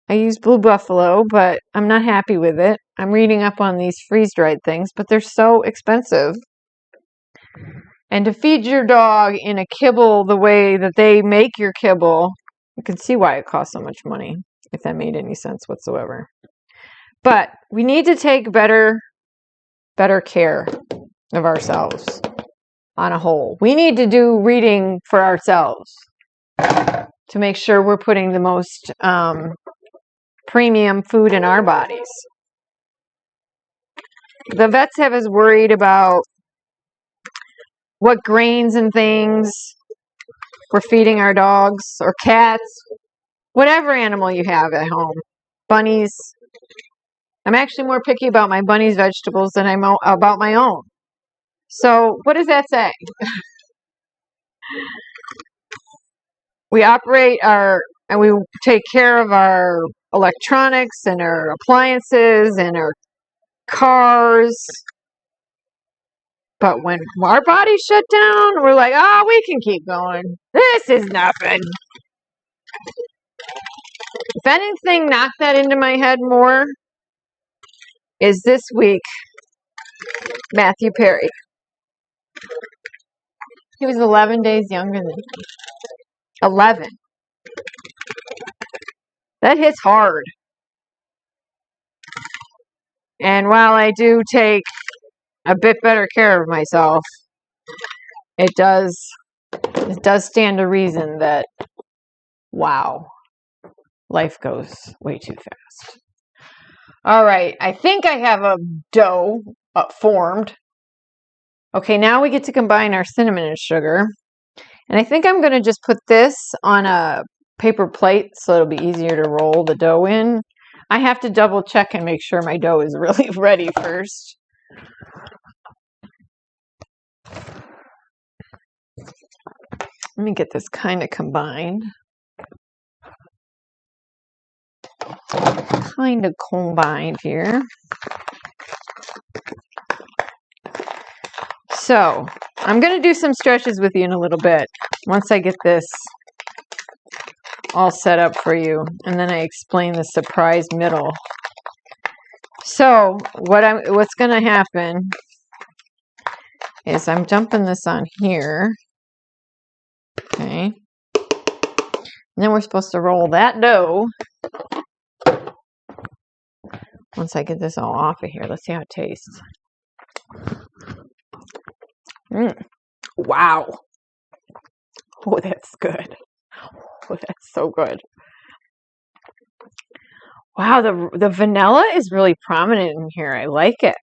I use Blue Buffalo, but I'm not happy with it. I'm reading up on these freeze-dried things, but they're so expensive. And to feed your dog in a kibble the way that they make your kibble, you can see why it costs so much money, if that made any sense whatsoever. But we need to take better care of ourselves. on a whole. We need to do reading for ourselves to make sure we're putting the most premium food in our bodies. The vets have us worried about what grains and things we're feeding our dogs or cats, whatever animal you have at home. Bunnies. I'm actually more picky about my bunnies' vegetables than I'm about my own. So what does that say? We operate and we take care of our electronics and our appliances and our cars. But when our bodies shut down, we're like, oh, we can keep going. This is nothing. If anything knocked that into my head more, is this week Matthew Perry. He was 11 days younger than me. 11. That hits hard. And while I do take a bit better care of myself, it does stand to reason that, wow, life goes way too fast. All right, I think I have a dough formed. Okay, now we get to combine our cinnamon and sugar. And I think I'm going to just put this on a paper plate so it'll be easier to roll the dough in. I have to double check and make sure my dough is really ready first. Let me get this kind of combined. Kind of combined here. So I'm going to do some stretches with you in a little bit once I get this all set up for you, and then I explain the surprise middle. So what's going to happen is I'm dumping this on here. Okay. And then we're supposed to roll that dough. Once I get this all off of here, let's see how it tastes. Wow. Oh, that's good. Oh, that's so good. Wow, the vanilla is really prominent in here. I like it.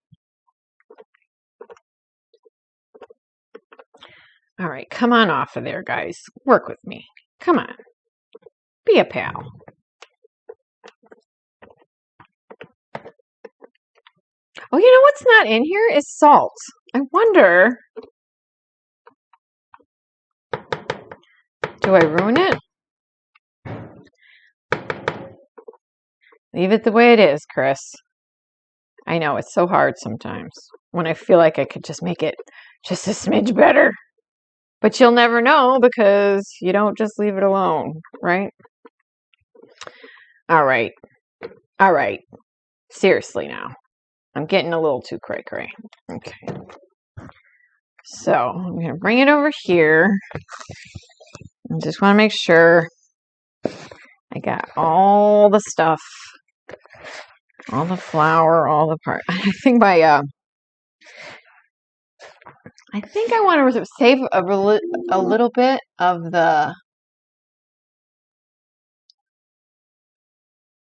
All right, come on off of there, guys. Work with me. Come on. Be a pal. Oh, you know what's not in here is salt. I wonder, do I ruin it? Leave it the way it is, Chris. I know, it's so hard sometimes when I feel like I could just make it just a smidge better. But you'll never know because you don't just leave it alone, right? All right. All right. Seriously now. I'm getting a little too cray-cray. Okay. So I'm going to bring it over here. I just want to make sure I got all the stuff, all the flour, all the part. I think I want to save a little bit of the,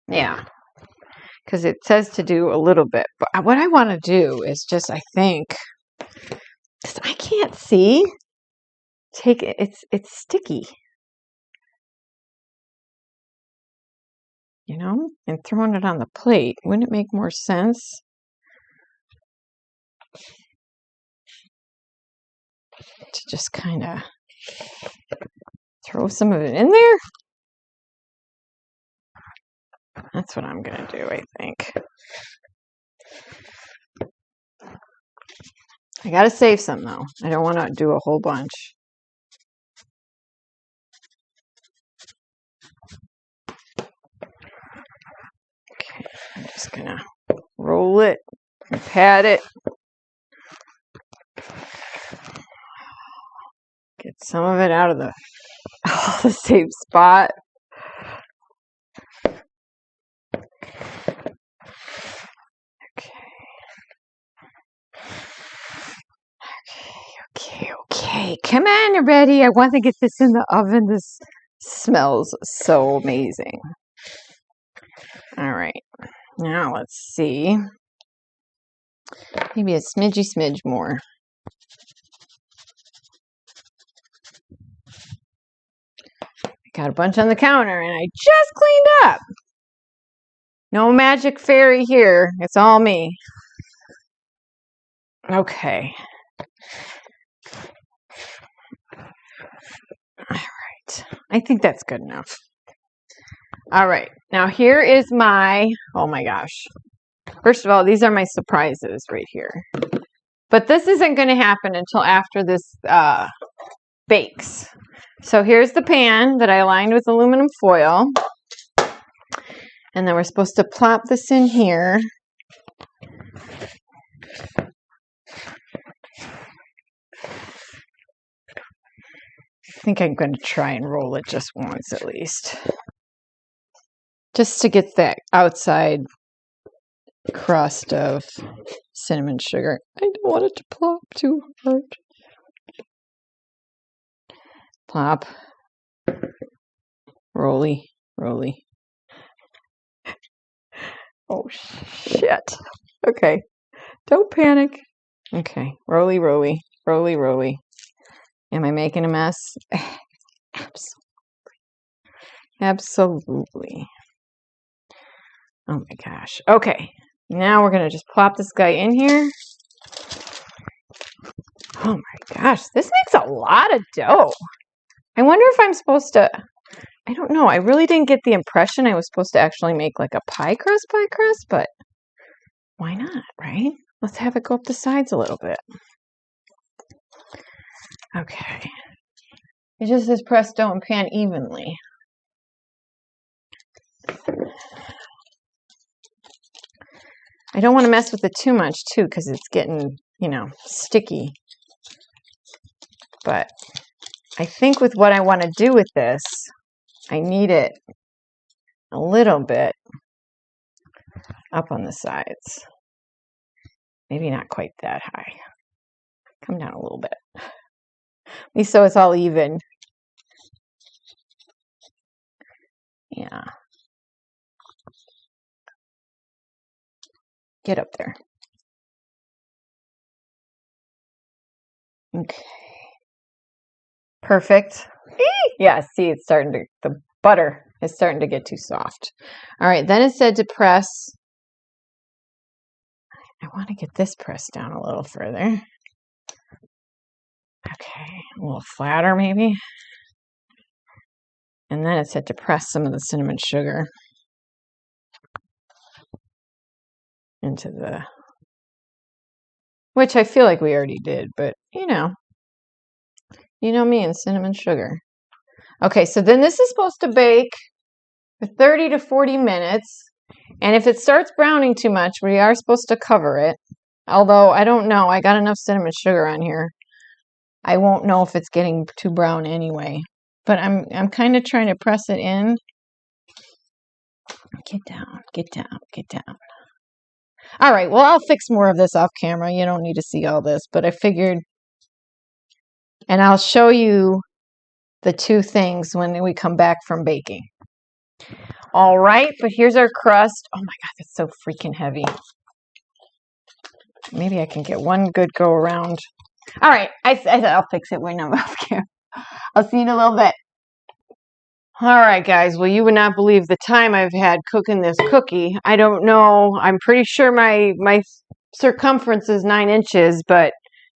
yeah, because it says to do a little bit. But what I want to do is just, I think, because I can't see, take it, it's sticky. You know, and throwing it on the plate. Wouldn't it make more sense to just kind of throw some of it in there? That's what I'm going to do, I think. I got to save some, though. I don't want to do a whole bunch. Okay, I'm just going to roll it and pat it. Get some of it out of the same spot. Okay. right, come on already. I want to get this in the oven. This smells so amazing. All right, now let's see. Maybe a smidge more. I got a bunch on the counter and I just cleaned up. No magic fairy here. It's all me. Okay. All right. I think that's good enough. All right. Now here is my, oh my gosh. First of all, these are my surprises right here. But this isn't going to happen until after this bakes. So here's the pan that I lined with aluminum foil. And then we're supposed to plop this in here. I think I'm going to try and roll it just once at least. Just to get that outside crust of cinnamon sugar. I don't want it to plop too hard. Plop. Rolly, rolly. Oh, shit. Okay. Don't panic. Okay. Rolly, rolly, rolly, rolly. Am I making a mess? Absolutely. Absolutely. Oh my gosh. Okay. Now we're going to just plop this guy in here. Oh my gosh. This makes a lot of dough. I wonder if I'm supposed to, I don't know. I really didn't get the impression I was supposed to actually make like a pie crust, but why not, right? Let's have it go up the sides a little bit. Okay. It just says press dough and pan evenly. I don't want to mess with it too much too because it's getting, sticky. But I think with what I want to do with this, I need it a little bit up on the sides. Maybe not quite that high. Come down a little bit. At least so it's all even. Yeah. Get up there. Okay. Perfect. Yeah, see, it's starting to, the butter is starting to get too soft. All right, then it said to press. I want to get this pressed down a little further. Okay, a little flatter maybe. And then it said to press some of the cinnamon sugar into the, which I feel like we already did, but you know me and cinnamon sugar. Okay, so then this is supposed to bake for 30 to 40 minutes. And if it starts browning too much, we are supposed to cover it. Although, I don't know. I got enough cinnamon sugar on here. I won't know if it's getting too brown anyway. But I'm kind of trying to press it in. Get down, get down, get down. All right, well, I'll fix more of this off camera. You don't need to see all this. But I figured, and I'll show you the two things when we come back from baking. All right, but here's our crust. Oh my God, that's so freaking heavy. Maybe I can get one good go around. All right, I said I'll fix it when I'm off camera. I'll see you in a little bit. All right, guys. Well, you would not believe the time I've had cooking this cookie. I don't know. I'm pretty sure my circumference is 9 inches, but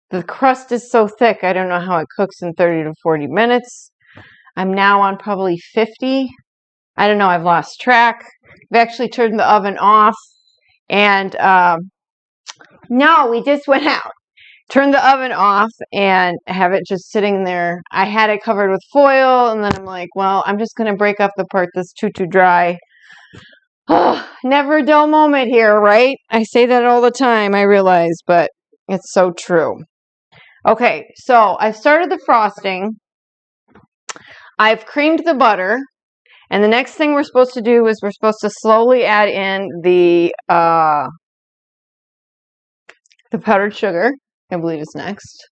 the crust is so thick, I don't know how it cooks in 30 to 40 minutes. I'm now on probably 50. I don't know. I've lost track. I've actually turned the oven off. And no, we just went out. Turn the oven off and have it just sitting there. I had it covered with foil, and then I'm like, well, I'm just going to break up the part that's too dry. Oh, never a dull moment here, right? I say that all the time, I realize, but it's so true. Okay, so I've started the frosting. I've creamed the butter. And the next thing we're supposed to do is we're supposed to slowly add in the powdered sugar. I believe is next.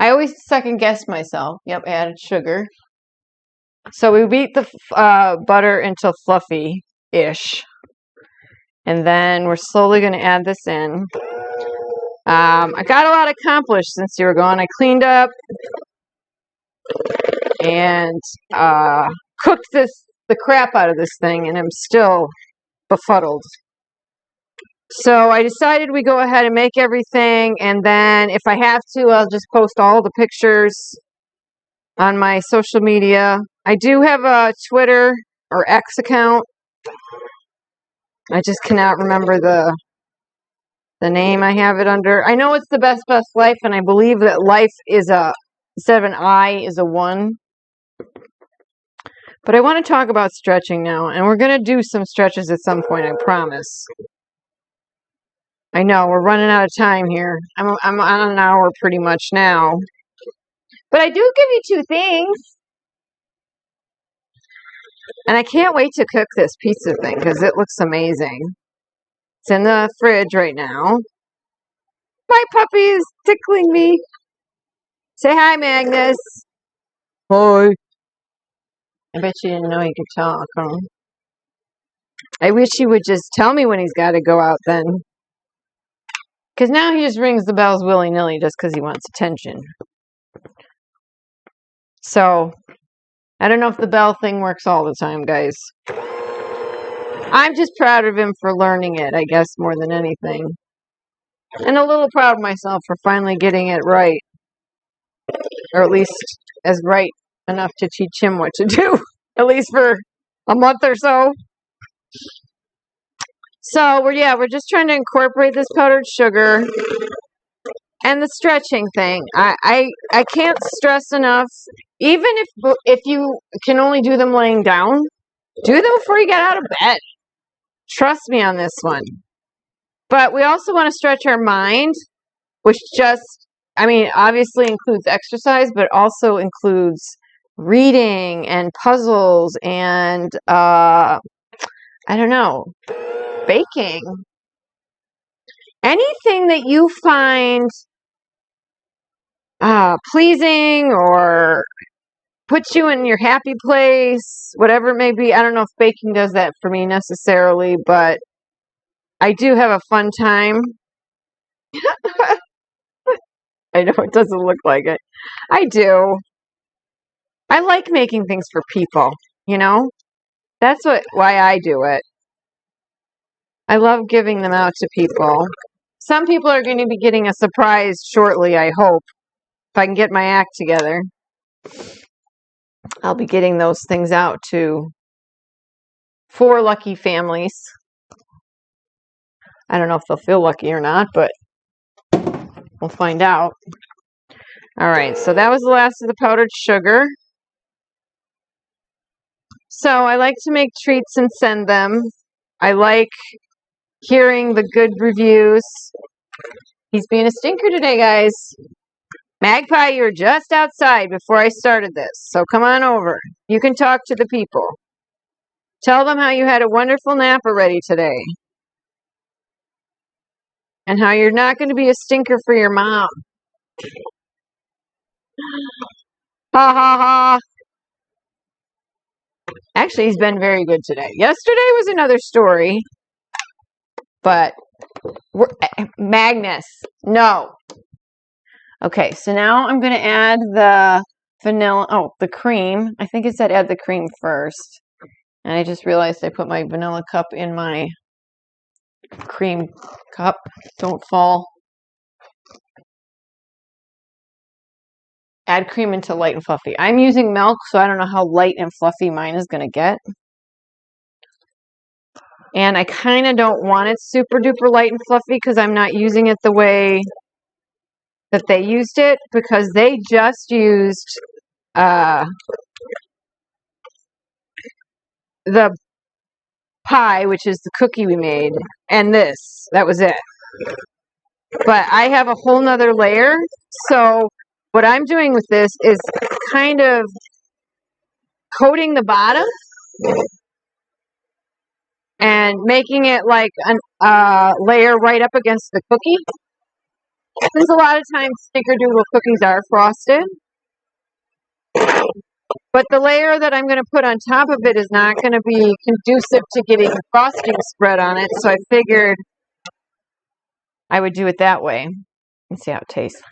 I always second guess myself. Yep, added sugar. So we beat the butter until fluffy-ish. And then we're slowly going to add this in. I got a lot accomplished since you were gone. I cleaned up and cooked the crap out of this thing, and I'm still befuddled. So I decided we go ahead and make everything, and then if I have to, I'll just post all the pictures on my social media. I do have a Twitter or X account. I just cannot remember the name I have it under. I know it's the best life, and I believe that life is instead of an I is a 1. But I want to talk about stretching now, and we're going to do some stretches at some point, I promise. I know, we're running out of time here. I'm on an hour pretty much now. But I do give you 2 things. And I can't wait to cook this pizza thing because it looks amazing. It's in the fridge right now. My puppy is tickling me. Say hi, Magnus. Hi. I bet you didn't know he could talk, huh? I wish he would just tell me when he's got to go out then. Because now he just rings the bells willy-nilly just because he wants attention. So, I don't know if the bell thing works all the time, guys. I'm just proud of him for learning it, I guess, more than anything. And a little proud of myself for finally getting it right. Or at least as right enough to teach him what to do. At least for a month or so. So, we're just trying to incorporate this powdered sugar and the stretching thing. I can't stress enough, even if you can only do them laying down, do them before you get out of bed. Trust me on this one. But we also want to stretch our mind, which obviously includes exercise, but also includes reading and puzzles and, baking. Anything that you find pleasing or puts you in your happy place, whatever it may be. I don't know if baking does that for me necessarily, but I do have a fun time. I know it doesn't look like it. I do. I like making things for people, That's why I do it. I love giving them out to people. Some people are going to be getting a surprise shortly, I hope. If I can get my act together, I'll be getting those things out to 4 lucky families. I don't know if they'll feel lucky or not, but we'll find out. All right, so that was the last of the powdered sugar. So I like to make treats and send them. I like hearing the good reviews. He's being a stinker today, guys. Magpie, you were just outside before I started this, so come on over. You can talk to the people. Tell them how you had a wonderful nap already today. And how you're not going to be a stinker for your mom. Ha ha ha. Actually, he's been very good today. Yesterday was another story. But, Magnus, no. Okay, so now I'm going to add the the cream. I think it said add the cream first. And I just realized I put my vanilla cup in my cream cup. Don't fall. Add cream into light and fluffy. I'm using milk, so I don't know how light and fluffy mine is going to get. And I kind of don't want it super duper light and fluffy because I'm not using it the way that they used it, because they just used the pie, which is the cookie we made, and this. That was it. But I have a whole nother layer, so what I'm doing with this is kind of coating the bottom and making it like a layer right up against the cookie. Since a lot of times snickerdoodle cookies are frosted, but the layer that I'm going to put on top of it is not going to be conducive to getting frosting spread on it, so I figured I would do it that way. Let's see how it tastes.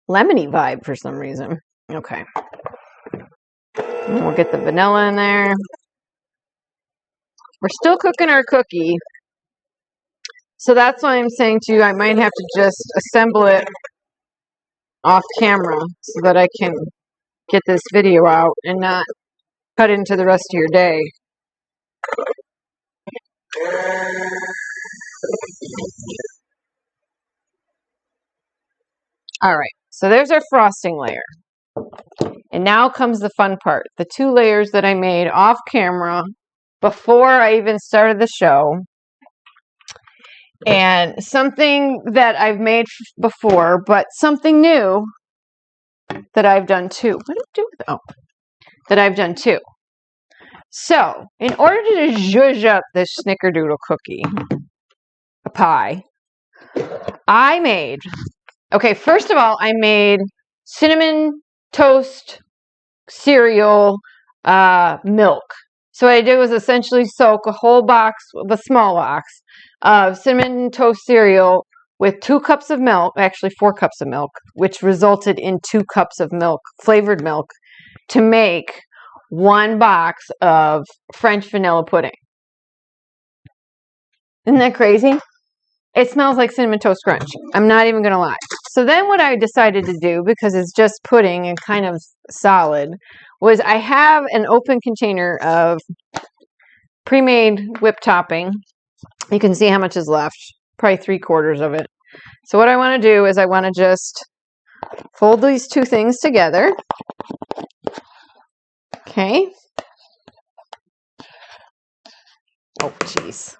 Lemony vibe for some reason. Okay. And we'll get the vanilla in there. We're still cooking our cookie. So that's why I'm saying to you, I might have to just assemble it off camera so that I can get this video out and not cut into the rest of your day. All right, so there's our frosting layer. And now comes the fun part. The 2 layers that I made off camera before I even started the show. And something that I've made before, but something new that I've done too. What do I do with it? Oh, that I've done too. So, in order to zhuzh up this snickerdoodle cookie, a pie, I made, okay, first of all, I made cinnamon toast cereal milk. So what I did was essentially soak a whole box, the small box, of cinnamon toast cereal with 2 cups of milk, actually 4 cups of milk, which resulted in 2 cups of milk, flavored milk, to make 1 box of French vanilla pudding. Isn't that crazy? It smells like Cinnamon Toast Crunch. I'm not even going to lie. So then what I decided to do, because it's just pudding and kind of solid, was I have an open container of pre-made whipped topping. You can see how much is left, probably 3/4 of it. So what I want to do is I want to just fold these 2 things together. Okay. Oh, jeez.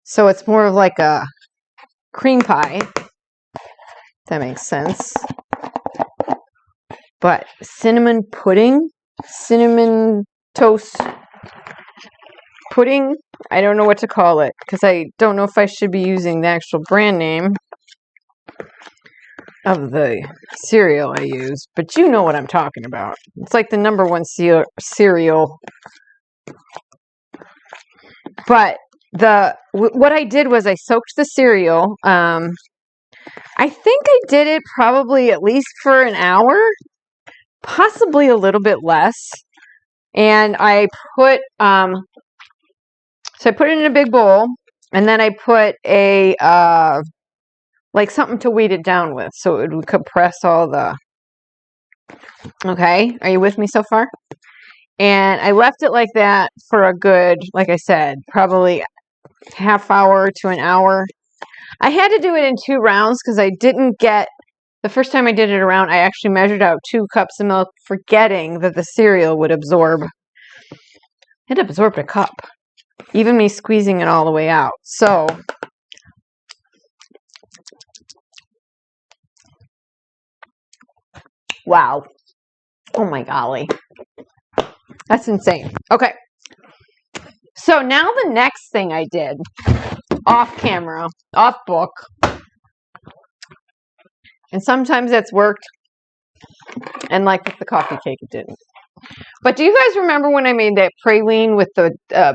So it's more of like a cream pie, if that makes sense. But cinnamon pudding, cinnamon toast pudding, I don't know what to call it because I don't know if I should be using the actual brand name of the cereal I use, but you know what I'm talking about. It's like the #1 cereal. But what I did was I soaked the cereal. I think I did it probably at least for an hour, possibly a little bit less. And I put so I put it in a big bowl, and then I put a like something to weight it down with, so it would compress all the. Okay, are you with me so far? And I left it like that for a good, like I said, probably half hour to an hour. I had to do it in 2 rounds because I didn't get, the first time I did it around, I actually measured out 2 cups of milk, forgetting that the cereal would absorb. It absorbed a cup, even me squeezing it all the way out. So, wow. Oh my golly. That's insane. Okay. So now the next thing I did, off camera, off book, and sometimes that's worked, and like with the coffee cake, it didn't. But do you guys remember when I made that praline with the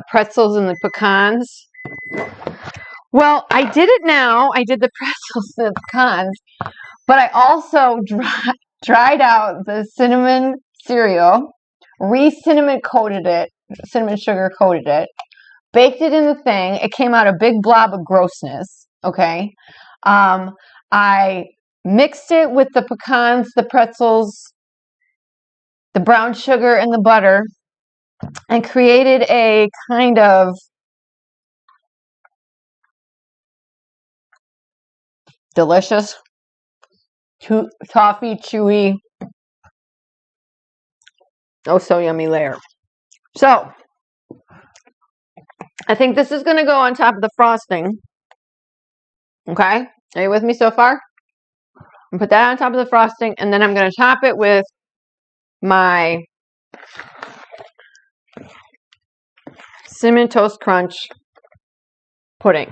pretzels and the pecans? Well, I did it now. I did the pretzels and the pecans, but I also dried out the cinnamon cereal, cinnamon sugar coated it, baked it in the thing. It came out a big blob of grossness. Okay. I mixed it with the pecans, the pretzels, the brown sugar, and the butter, and created a kind of delicious, toffee, chewy, oh so yummy layer. So, I think this is going to go on top of the frosting. Okay? Are you with me so far? And put that on top of the frosting, and then I'm going to top it with my Cinnamon Toast Crunch pudding.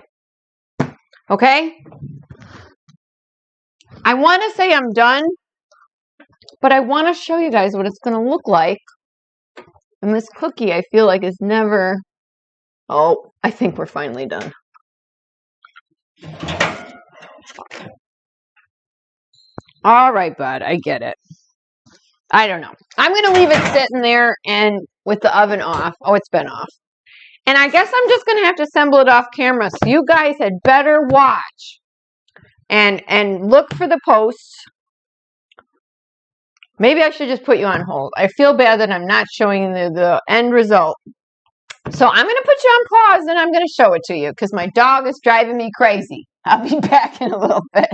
Okay? I want to say I'm done, but I want to show you guys what it's going to look like. And this cookie, I feel like, is never... Oh, I think we're finally done. All right, bud, I get it. I don't know. I'm going to leave it sitting there and with the oven off. Oh, it's been off. And I guess I'm just going to have to assemble it off camera. So you guys had better watch and look for the posts. Maybe I should just put you on hold. I feel bad that I'm not showing you the end result. So I'm going to put you on pause and I'm going to show it to you because my dog is driving me crazy. I'll be back in a little bit.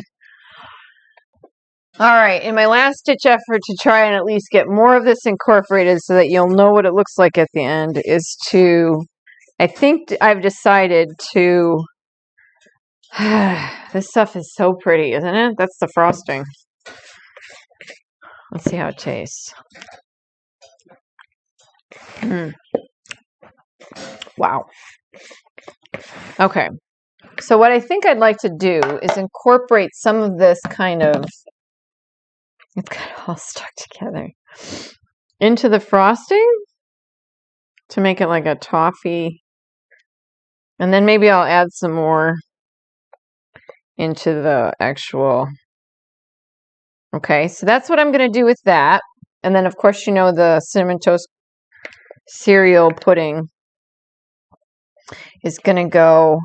All right, in my last ditch effort to try and at least get more of this incorporated so that you'll know what it looks like at the end is to, I think I've decided to, this stuff is so pretty, isn't it? That's the frosting. Let's see how it tastes. Wow. Okay, so what I think I'd like to do is incorporate some of this kind of, it's kind of all stuck together, into the frosting to make it like a toffee. And then maybe I'll add some more into the actual. Okay, so that's what I'm going to do with that. And then, of course, you know the Cinnamon Toast cereal pudding is going to go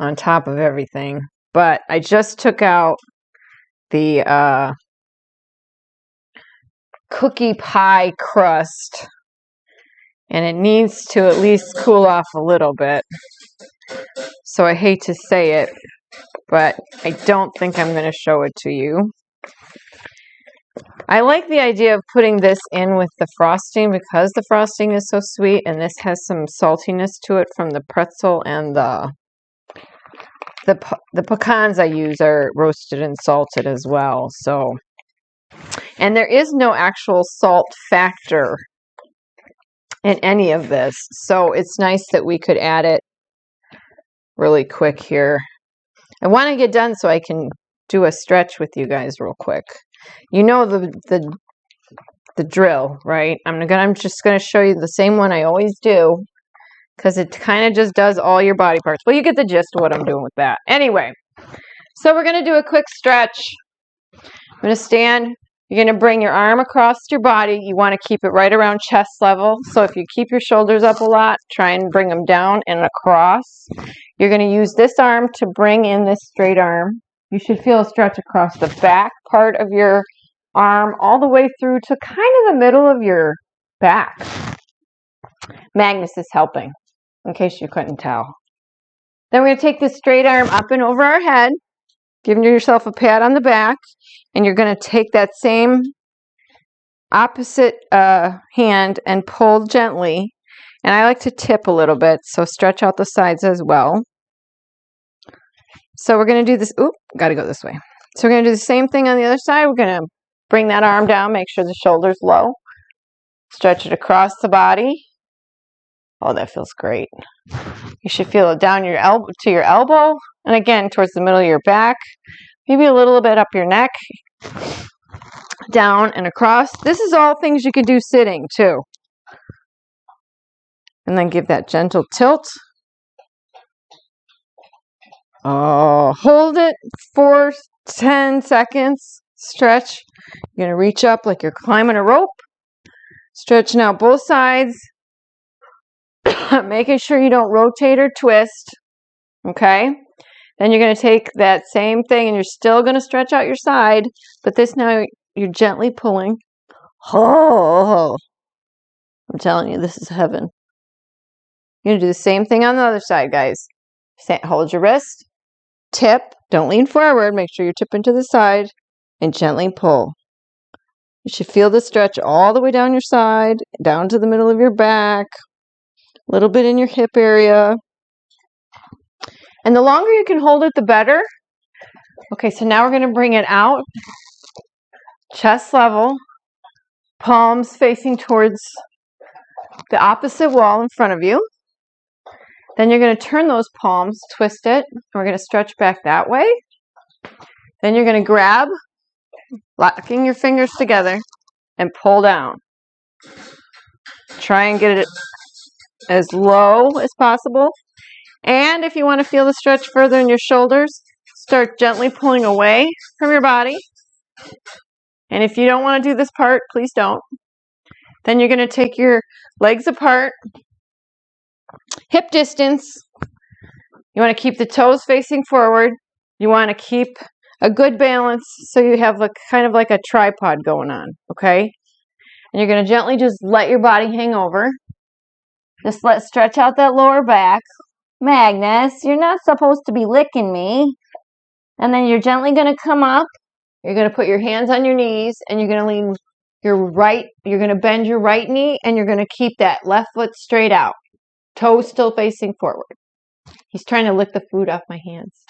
on top of everything. But I just took out the cookie pie crust, and it needs to at least cool off a little bit. So I hate to say it, but I don't think I'm going to show it to you. I like the idea of putting this in with the frosting because the frosting is so sweet, and this has some saltiness to it from the pretzel, and the pecans I use are roasted and salted as well. So, and there is no actual salt factor in any of this, so it's nice that we could add it really quick here. I want to get done so I can do a stretch with you guys real quick. You know the drill, right? I'm just gonna show you the same one I always do because it kind of just does all your body parts. Well, you get the gist of what I'm doing with that. Anyway, so we're gonna do a quick stretch. I'm gonna stand. You're gonna bring your arm across your body. You want to keep it right around chest level. So if you keep your shoulders up a lot, try and bring them down and across. You're gonna use this arm to bring in this straight arm. You should feel a stretch across the back part of your arm all the way through to kind of the middle of your back. Magnus is helping, in case you couldn't tell. Then we're going to take this straight arm up and over our head, giving yourself a pat on the back, and you're going to take that same opposite hand and pull gently. And I like to tip a little bit, so stretch out the sides as well. So we're going to do this. Oop, got to go this way. So we're going to do the same thing on the other side. We're going to bring that arm down, make sure the shoulder's low. Stretch it across the body. Oh, that feels great. You should feel it down your elbow to your elbow, and again towards the middle of your back. Maybe a little bit up your neck. Down and across. This is all things you can do sitting too. And then give that gentle tilt. Oh, hold it for 10 seconds. Stretch. You're going to reach up like you're climbing a rope. Stretching out both sides. Making sure you don't rotate or twist. Okay? Then you're going to take that same thing and you're still going to stretch out your side. But this now you're gently pulling. Oh, I'm telling you, this is heaven. You're going to do the same thing on the other side, guys. Hold your wrist. Tip. Don't lean forward. Make sure you're tipping to the side. And gently pull. You should feel the stretch all the way down your side, down to the middle of your back, a little bit in your hip area. And the longer you can hold it, the better. Okay, so now we're going to bring it out, chest level, palms facing towards the opposite wall in front of you. Then you're going to turn those palms, twist it. We're going to stretch back that way. Then you're going to grab, locking your fingers together, and pull down. Try and get it as low as possible. And if you want to feel the stretch further in your shoulders, start gently pulling away from your body. And if you don't want to do this part, please don't. Then you're going to take your legs apart, hip distance. You want to keep the toes facing forward. You want to keep a good balance so you have kind of like a tripod going on, okay? And you're going to gently just let your body hang over. Just stretch out that lower back. Magnus, you're not supposed to be licking me. And then you're gently going to come up. You're going to put your hands on your knees and you're going to lean you're going to bend your right knee and you're going to keep that left foot straight out. Toes still facing forward. He's trying to lick the food off my hands.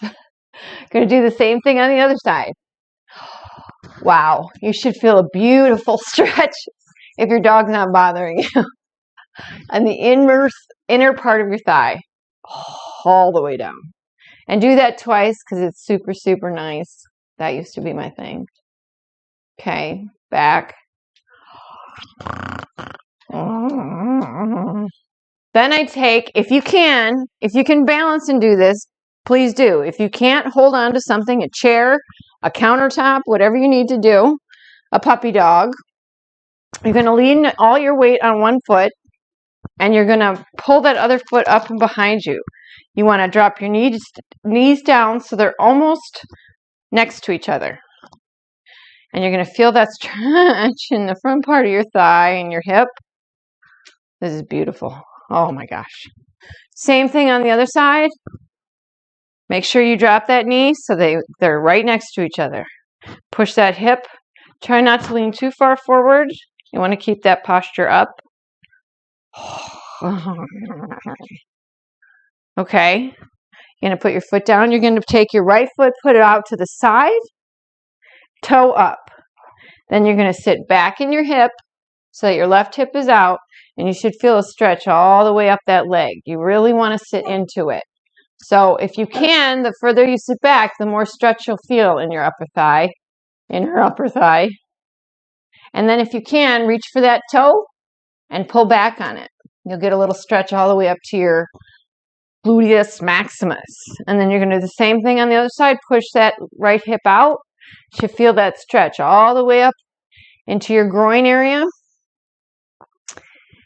Going to do the same thing on the other side. Wow, you should feel a beautiful stretch if your dog's not bothering you. And the inner part of your thigh, all the way down. And do that twice because it's super, super nice. That used to be my thing. Okay, back. Then I take, if you can balance and do this, please do. If you can't, hold on to something, a chair, a countertop, whatever you need to do, a puppy dog. You're going to lean all your weight on one foot, and you're going to pull that other foot up and behind you. You want to drop your knees down so they're almost next to each other. And you're going to feel that stretch in the front part of your thigh and your hip. This is beautiful. Oh my gosh. Same thing on the other side. Make sure you drop that knee so they're right next to each other. Push that hip. Try not to lean too far forward. You want to keep that posture up. Okay. You're going to put your foot down. You're going to take your right foot, put it out to the side, toe up. Then you're going to sit back in your hip so that your left hip is out, and you should feel a stretch all the way up that leg. You really want to sit into it. So if you can, the further you sit back, the more stretch you'll feel in your upper thigh, in her upper thigh. And then if you can, reach for that toe and pull back on it. You'll get a little stretch all the way up to your gluteus maximus. And then you're going to do the same thing on the other side. Push that right hip out. You should feel that stretch all the way up into your groin area.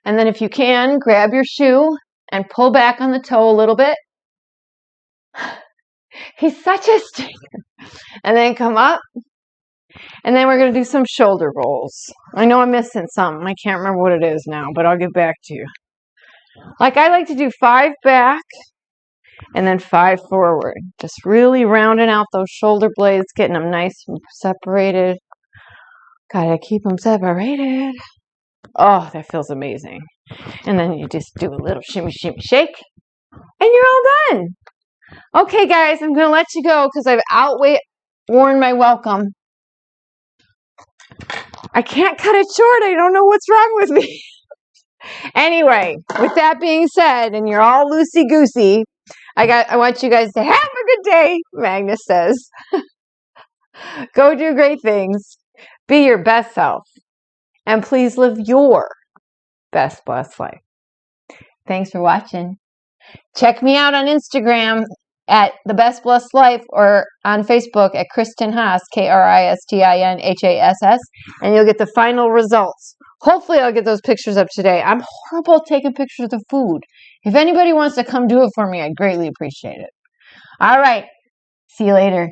And then if you can, grab your shoe and pull back on the toe a little bit. He's such a stinker. And then come up. And then we're going to do some shoulder rolls. I know I'm missing something. I can't remember what it is now, but I'll get back to you. Like I like to do 5 back and then 5 forward. Just really rounding out those shoulder blades, getting them nice and separated. Gotta keep them separated. Oh, that feels amazing. And then you just do a little shimmy, shimmy, shake, and you're all done. Okay, guys, I'm going to let you go because I've outworn my welcome. I can't cut it short. I don't know what's wrong with me. Anyway, with that being said, and you're all loosey-goosey, I want you guys to have a good day, Magnus says. Go do great things. Be your best self. And please live your best blessed life. Thanks for watching. Check me out on Instagram at The Best Blessed Life or on Facebook at Kristen Haas, KristinHass, and you'll get the final results. Hopefully I'll get those pictures up today. I'm horrible at taking pictures of the food. If anybody wants to come do it for me, I'd greatly appreciate it. All right. See you later.